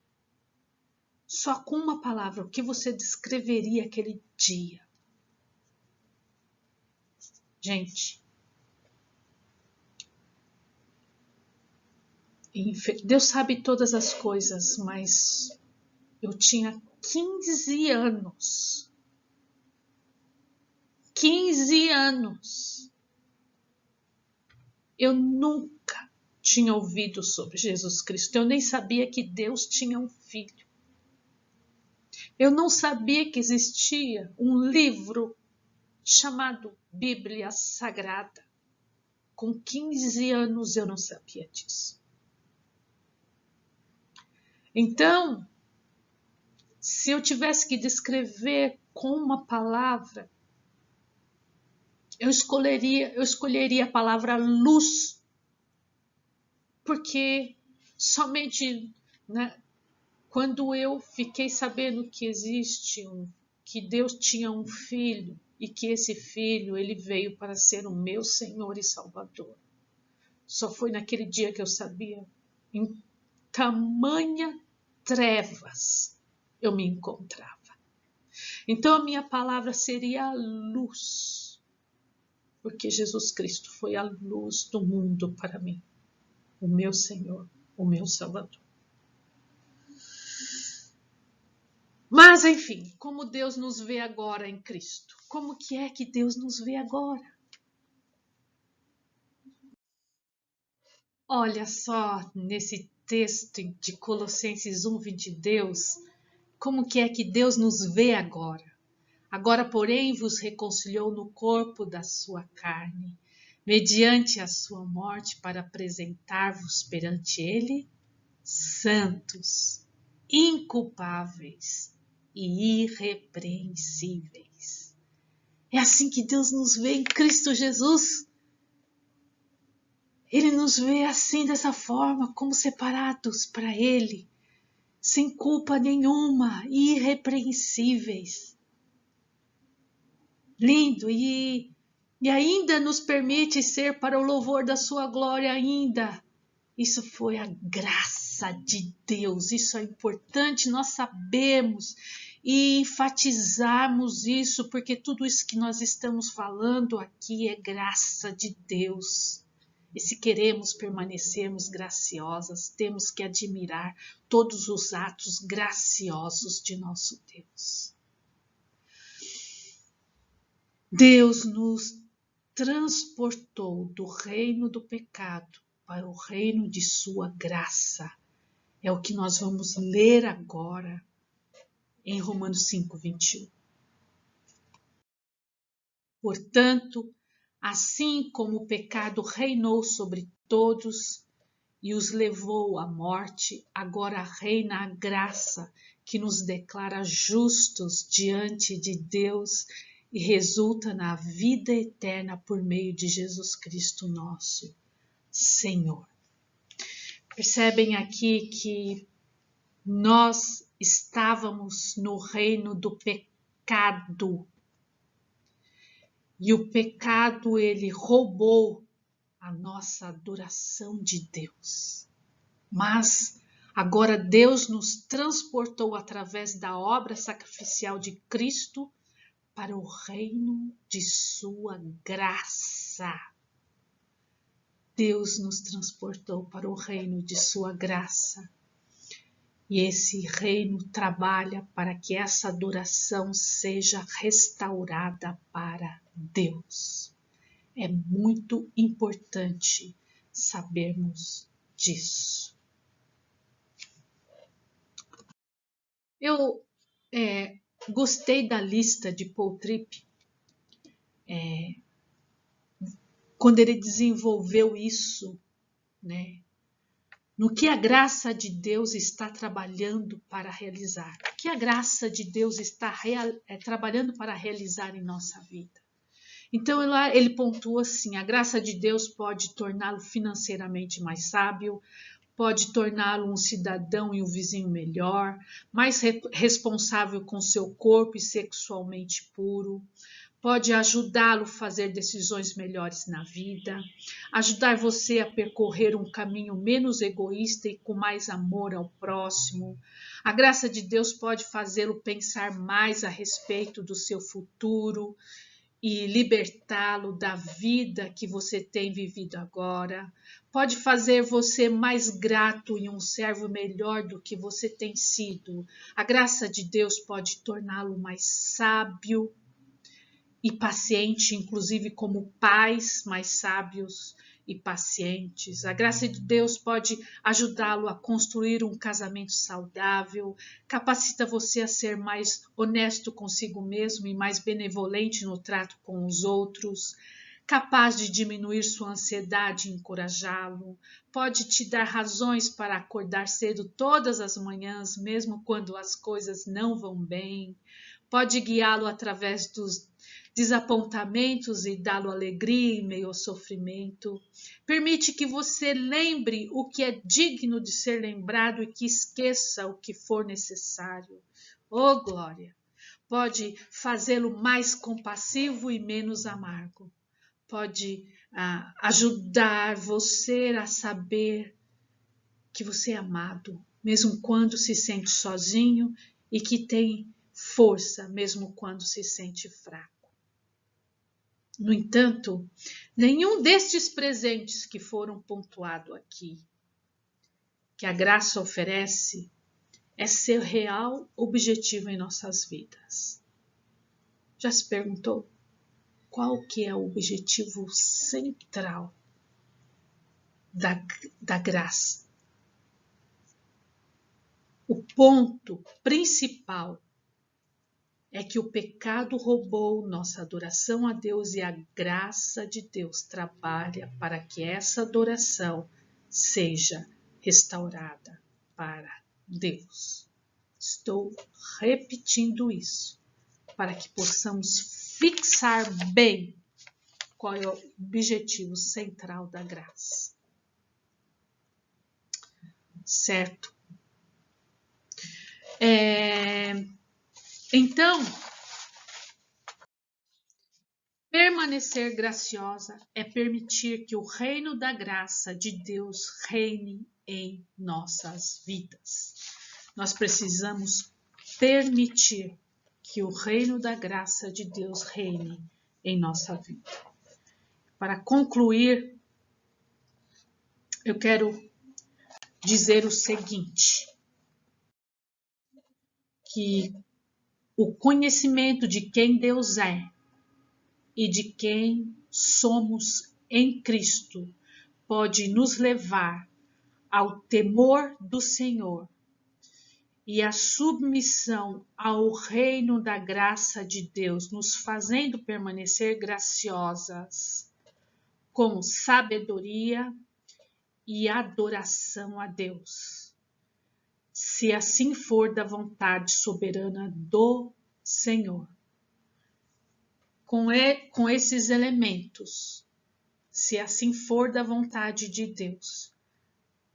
Só com uma palavra, o que você descreveria aquele dia? Gente, Deus sabe todas as coisas, mas eu tinha 15 anos. 15 anos. Eu nunca tinha ouvido sobre Jesus Cristo. Eu nem sabia que Deus tinha um filho. Eu não sabia que existia um livro chamado Bíblia Sagrada. Com 15 anos eu não sabia disso. Então, se eu tivesse que descrever com uma palavra, eu escolheria a palavra luz, porque somente, né, quando eu fiquei sabendo que Deus tinha um filho e que esse filho ele veio para ser o meu Senhor e Salvador, só foi naquele dia que eu sabia em tamanha trevas eu me encontrava. Então a minha palavra seria a luz. Porque Jesus Cristo foi a luz do mundo para mim, o meu Senhor, o meu Salvador. Mas, enfim, como Deus nos vê agora em Cristo? Como que é que Deus nos vê agora? Olha só nesse texto de Colossenses 1:22, como que é que Deus nos vê agora? Agora, porém, vos reconciliou no corpo da sua carne, mediante a sua morte, para apresentar-vos perante ele santos, inculpáveis e irrepreensíveis. É assim que Deus nos vê em Cristo Jesus. Ele nos vê assim, dessa forma, como separados para Ele, sem culpa nenhuma, irrepreensíveis. Lindo, e ainda nos permite ser para o louvor da sua glória ainda. Isso foi a graça de Deus, isso é importante nós sabemos e enfatizarmos isso, porque tudo isso que nós estamos falando aqui é graça de Deus. E se queremos permanecermos graciosas, temos que admirar todos os atos graciosos de nosso Deus. Deus nos transportou do reino do pecado para o reino de sua graça. É o que nós vamos ler agora em Romanos 5:21. Portanto, assim como o pecado reinou sobre todos e os levou à morte, agora reina a graça que nos declara justos diante de Deus e resulta na vida eterna por meio de Jesus Cristo nosso Senhor. Percebem aqui que nós estávamos no reino do pecado. E o pecado, ele roubou a nossa adoração de Deus. Mas agora Deus nos transportou através da obra sacrificial de Cristo para o reino de sua graça. Deus nos transportou para o reino de sua graça. E esse reino trabalha para que essa adoração seja restaurada para Deus. É muito importante sabermos disso. Eu gostei da lista de Paul Tripp, quando ele desenvolveu isso, né? No que a graça de Deus está trabalhando para realizar. O que a graça de Deus está trabalhando para realizar em nossa vida. Então ele pontua assim, a graça de Deus pode torná-lo financeiramente mais sábio, pode torná-lo um cidadão e um vizinho melhor, mais responsável com seu corpo e sexualmente puro, pode ajudá-lo a fazer decisões melhores na vida, ajudar você a percorrer um caminho menos egoísta e com mais amor ao próximo. A graça de Deus pode fazê-lo pensar mais a respeito do seu futuro e libertá-lo da vida que você tem vivido agora. Pode fazer você mais grato e um servo melhor do que você tem sido. A graça de Deus pode torná-lo mais sábio e paciente, inclusive como pais mais sábios e pacientes. A graça de Deus pode ajudá-lo a construir um casamento saudável, capacita você a ser mais honesto consigo mesmo e mais benevolente no trato com os outros, capaz de diminuir sua ansiedade e encorajá-lo, pode te dar razões para acordar cedo todas as manhãs, mesmo quando as coisas não vão bem, pode guiá-lo através dos desapontamentos e dá-lo alegria em meio ao sofrimento. Permite que você lembre o que é digno de ser lembrado e que esqueça o que for necessário. Oh, glória! Pode fazê-lo mais compassivo e menos amargo. Pode ajudar você a saber que você é amado, mesmo quando se sente sozinho, e que tem força, mesmo quando se sente fraco. No entanto, nenhum destes presentes que foram pontuados aqui, que a graça oferece, é seu real objetivo em nossas vidas. Já se perguntou qual que é o objetivo central da graça? O ponto principal é que o pecado roubou nossa adoração a Deus e a graça de Deus trabalha para que essa adoração seja restaurada para Deus. Estou repetindo isso para que possamos fixar bem qual é o objetivo central da graça. Certo? Então, permanecer graciosa é permitir que o reino da graça de Deus reine em nossas vidas. Nós precisamos permitir que o reino da graça de Deus reine em nossa vida. Para concluir, eu quero dizer o seguinte, que o conhecimento de quem Deus é e de quem somos em Cristo pode nos levar ao temor do Senhor e à submissão ao reino da graça de Deus, nos fazendo permanecer graciosas, com sabedoria e adoração a Deus, se assim for da vontade soberana do Senhor. Com esses elementos, se assim for da vontade de Deus,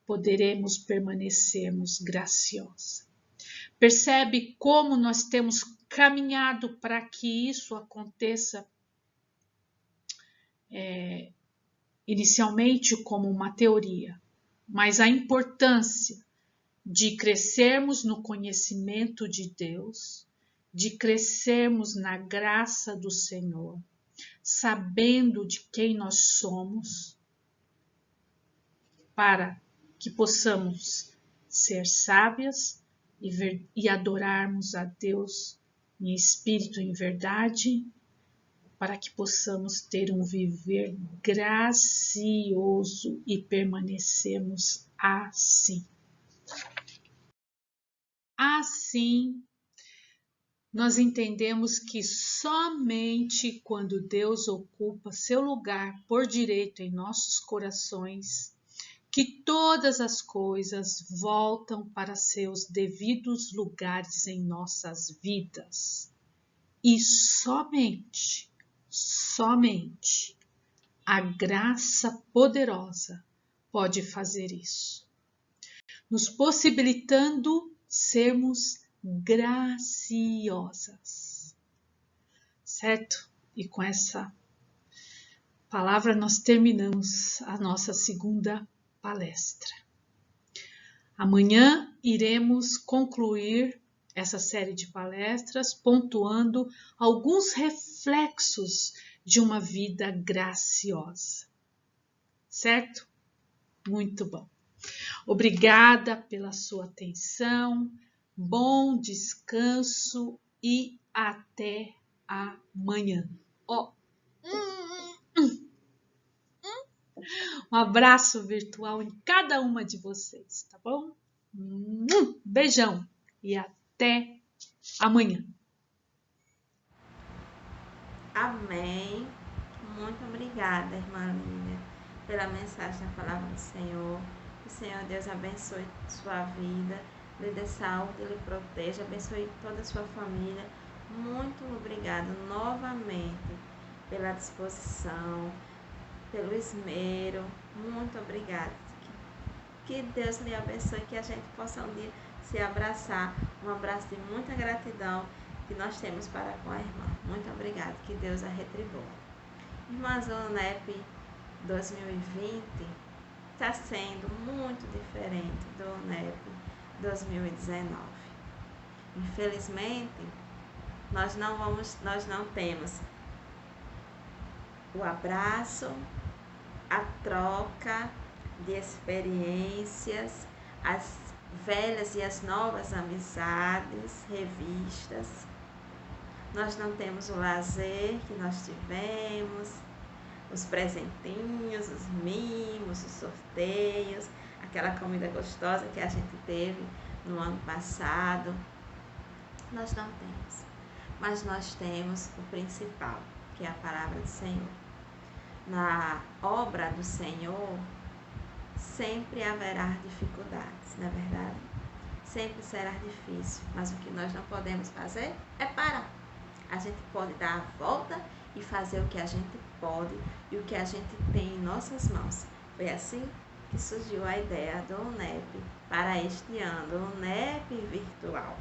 poderemos permanecermos graciosos. Percebe como nós temos caminhado para que isso aconteça inicialmente como uma teoria, mas a importância de crescermos no conhecimento de Deus, de crescermos na graça do Senhor, sabendo de quem nós somos, para que possamos ser sábias e adorarmos a Deus em espírito e em verdade, para que possamos ter um viver gracioso e permanecermos assim. Assim, nós entendemos que somente quando Deus ocupa seu lugar por direito em nossos corações, que todas as coisas voltam para seus devidos lugares em nossas vidas. E somente a graça poderosa pode fazer isso, nos possibilitando sermos graciosas, certo? E com essa palavra nós terminamos a nossa segunda palestra. Amanhã iremos concluir essa série de palestras pontuando alguns reflexos de uma vida graciosa, certo? Muito bom. Obrigada pela sua atenção, bom descanso e até amanhã. Um abraço virtual em cada uma de vocês, tá bom? Beijão e até amanhã. Amém. Muito obrigada, irmã Lília, pela mensagem da palavra do Senhor. Que o Senhor Deus abençoe sua vida, lhe dê saúde, lhe proteja, abençoe toda a sua família. Muito obrigada novamente pela disposição, pelo esmero. Muito obrigada. Que Deus lhe abençoe, que a gente possa um dia se abraçar. Um abraço de muita gratidão que nós temos para com a irmã. Muito obrigada. Que Deus a retribua. Irmã Zonep 2020 está sendo muito diferente do UNEP 2019. Infelizmente, nós não temos o abraço, a troca de experiências, as velhas e as novas amizades revistas. Nós não temos o lazer que nós tivemos, os presentinhos, os mimos, os sorteios, aquela comida gostosa que a gente teve no ano passado. Nós não temos, mas nós temos o principal, que é a palavra do Senhor. Na obra do Senhor, sempre haverá dificuldades, não é verdade? Sempre será difícil, mas o que nós não podemos fazer é parar. A gente pode dar a volta e fazer o que a gente pode e o que a gente tem em nossas mãos. Foi assim que surgiu a ideia do UNEP para este ano, o UNEP virtual.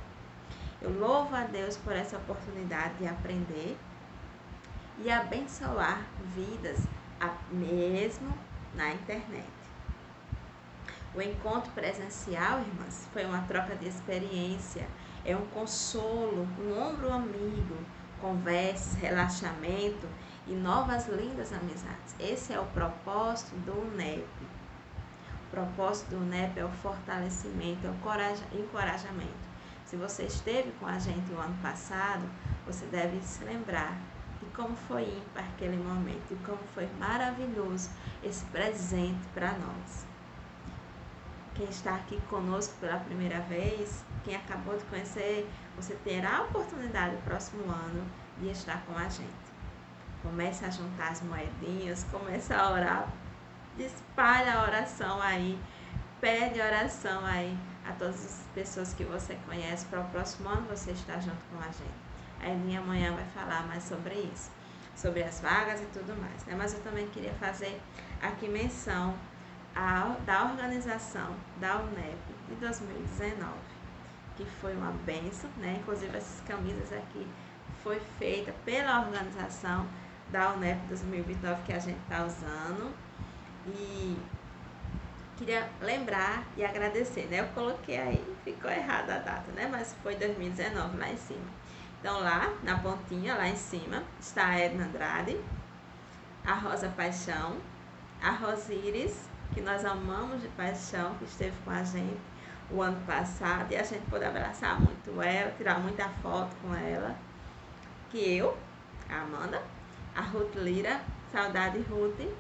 Eu louvo a Deus por essa oportunidade de aprender e abençoar vidas mesmo na internet. O encontro presencial, irmãs, foi uma troca de experiência, é um consolo, um ombro amigo, conversas, relaxamento e novas lindas amizades. Esse é o propósito do UNEP. O propósito do UNEP é o fortalecimento, é o encorajamento. Se você esteve com a gente o ano passado, você deve se lembrar de como foi ímpar aquele momento e como foi maravilhoso esse presente para nós. Quem está aqui conosco pela primeira vez, quem acabou de conhecer, você terá a oportunidade no próximo ano de estar com a gente. Comece a juntar as moedinhas, comece a orar, espalha a oração aí, pede oração aí a todas as pessoas que você conhece para o próximo ano você estar junto com a gente. A Elinha amanhã vai falar mais sobre isso, sobre as vagas e tudo mais, né? Mas eu também queria fazer aqui menção da organização da UNEP de 2019, que foi uma bênção, né? Inclusive essas camisas aqui foi feita pela organização da UNEP 2029 que a gente está usando. E queria lembrar e agradecer, né? Eu coloquei aí, ficou errada a data, né? Mas foi 2019 lá em cima. Então lá, na pontinha, lá em cima, está a Edna Andrade, a Rosa Paixão, a Rosíris, que nós amamos de paixão, que esteve com a gente o ano passado, e a gente pôde abraçar muito ela, tirar muita foto com ela, que eu, a Amanda, a Ruth Lira, saudade Ruth,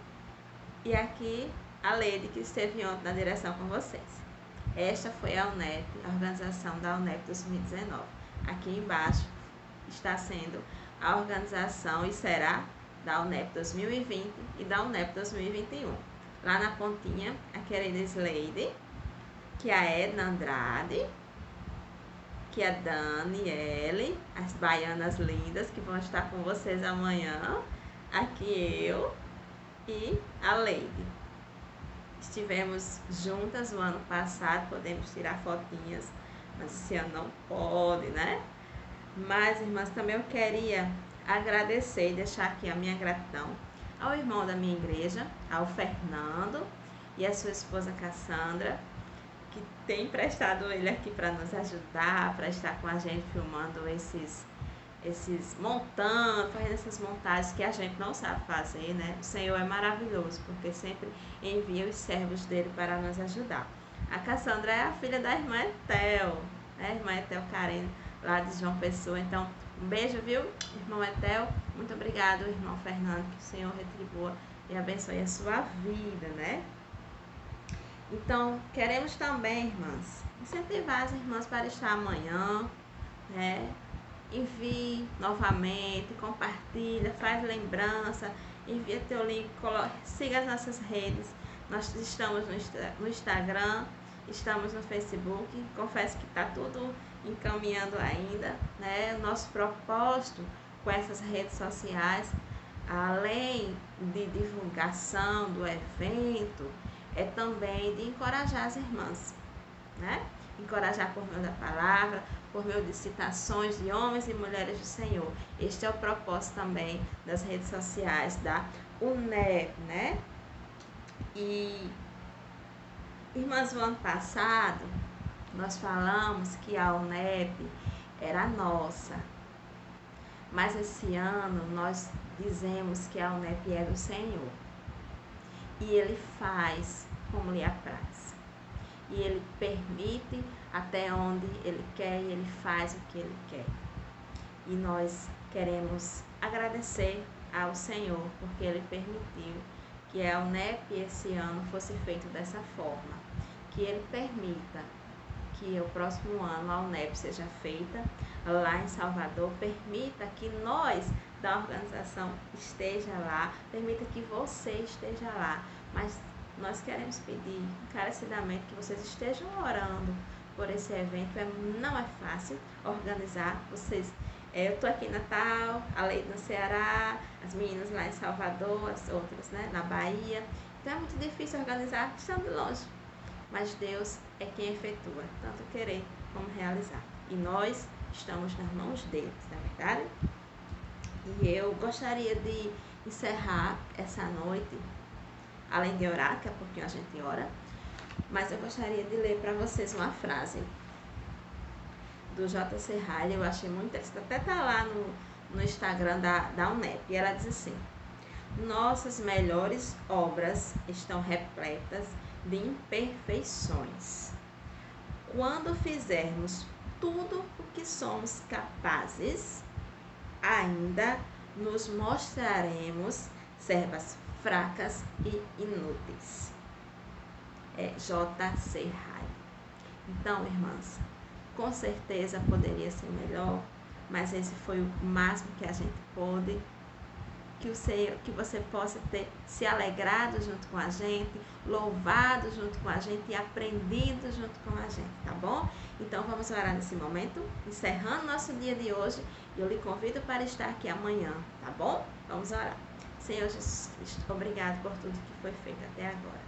e aqui a Leide, que esteve ontem na direção com vocês. Esta foi a UNEP, a organização da UNEP 2019. Aqui embaixo está sendo a organização e será da UNEP 2020 e da UNEP 2021. Lá na pontinha, a querida Sleide, que é a Edna Andrade, que é a Daniele, as baianas lindas que vão estar com vocês amanhã. Aqui eu e a Leide. Estivemos juntas o ano passado, podemos tirar fotinhas, mas esse ano não pode, né? Mas, irmãs, também eu queria agradecer e deixar aqui a minha gratidão ao irmão da minha igreja, ao Fernando e a sua esposa Cassandra, que tem emprestado ele aqui para nos ajudar, para estar com a gente filmando montando, fazendo essas montagens que a gente não sabe fazer, né? O Senhor é maravilhoso, porque sempre envia os servos dele para nos ajudar. A Cassandra é a filha da irmã Etel, né? A irmã Etel Karen, lá de João Pessoa. Então, um beijo, viu, irmão Etel? Muito obrigado, irmão Fernando, que o Senhor retribua e abençoe a sua vida, né? Então, queremos também, irmãs, incentivar as irmãs para estar amanhã, né? Envie novamente, compartilha, faz lembrança, envia teu link, siga as nossas redes. Nós estamos no Instagram, estamos no Facebook. Confesso que está tudo encaminhando ainda, né? O nosso propósito com essas redes sociais, além de divulgação do evento, é também de encorajar as irmãs, né? Encorajar por meio da palavra, por meio de citações de homens e mulheres do Senhor. Este é o propósito também das redes sociais da UNEP, né? E, irmãs, no ano passado, nós falamos que a UNEP era nossa, mas esse ano nós dizemos que a UNEP é do Senhor. E Ele faz como lhe apraz. E Ele permite até onde Ele quer e Ele faz o que Ele quer. E nós queremos agradecer ao Senhor, porque Ele permitiu que a UNEP esse ano fosse feito dessa forma. Que Ele permita que o próximo ano a UNEP seja feita lá em Salvador, permita que nós da organização esteja lá, permita que você esteja lá, mas nós queremos pedir encarecidamente que vocês estejam orando por esse evento. Não é fácil organizar. Eu estou aqui em Natal, a Leide no Ceará, as meninas lá em Salvador, as outras, né, na Bahia. Então é muito difícil organizar estando longe. Mas Deus é quem efetua, tanto querer como realizar. E nós estamos nas mãos dele, não é verdade? E eu gostaria de encerrar essa noite, além de orar, que é pouquinho a gente ora, mas eu gostaria de ler para vocês uma frase do J.C. Ryle. Eu achei muito interessante, até tá lá no Instagram da UNEP, e ela diz assim: nossas melhores obras estão repletas de imperfeições. Quando fizermos tudo o que somos capazes, ainda nos mostraremos servas fracas e inúteis. É J.C. Ryle. Então, irmãs, com certeza poderia ser melhor, mas esse foi o máximo que a gente pôde. Que você possa ter se alegrado junto com a gente, louvado junto com a gente e aprendido junto com a gente, tá bom? Então vamos orar nesse momento, encerrando nosso dia de hoje, e eu lhe convido para estar aqui amanhã, tá bom? Vamos orar. Senhor Jesus Cristo, obrigado por tudo que foi feito até agora.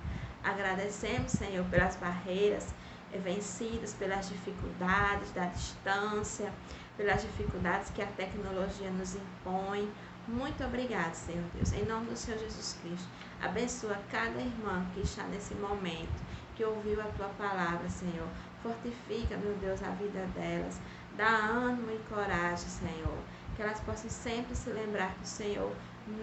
Agradecemos, Senhor, pelas barreiras vencidas, pelas dificuldades da distância, pelas dificuldades que a tecnologia nos impõe. Muito obrigado, Senhor Deus. Em nome do Senhor Jesus Cristo, abençoa cada irmã que está nesse momento, que ouviu a Tua palavra, Senhor. Fortifica, meu Deus, a vida delas. Dá ânimo e coragem, Senhor. Que elas possam sempre se lembrar que o Senhor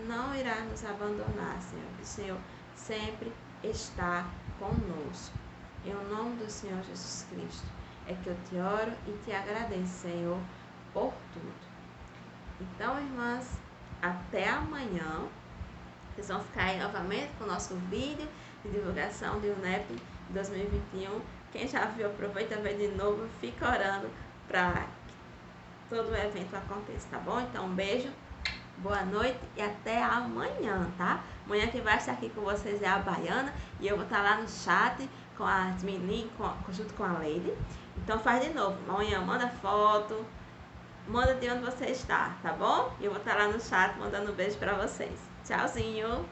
não irá nos abandonar, Senhor. Que o Senhor sempre está conosco. Em nome do Senhor Jesus Cristo é que eu te oro e te agradeço, Senhor, por tudo. Então, irmãs, até amanhã. Vocês vão ficar aí novamente com o nosso vídeo de divulgação de UNEP 2021. Quem já viu, aproveita e vê de novo. Fica orando para que todo o evento aconteça, tá bom? Então, um beijo, boa noite e até amanhã, tá? Amanhã quem vai estar aqui com vocês é a Baiana, e eu vou estar lá no chat com as meninas, junto com a Lady. Então, faz de novo. Amanhã manda foto. Manda de onde você está, tá bom? E eu vou estar lá no chat mandando um beijo pra vocês. Tchauzinho!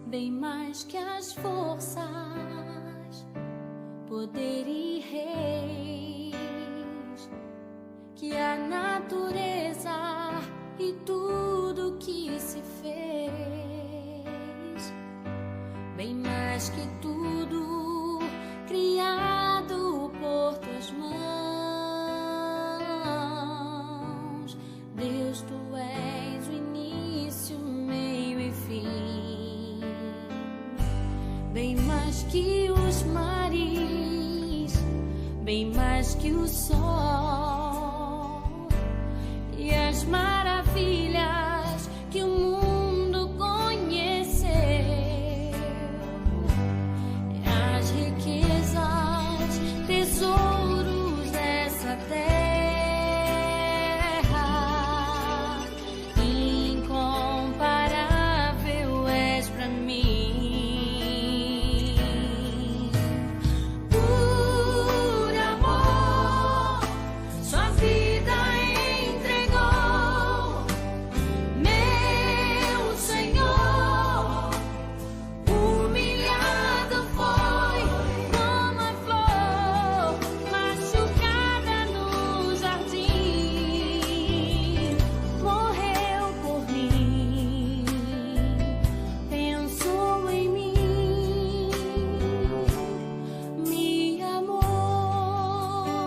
Bem mais que as forças, poder e reis, que a natureza e tudo que se fez. Bem mais que tudo criado por tuas mãos. Deus, tu és o início, meio e fim. Bem mais que os mares, bem mais que o sol e as marés.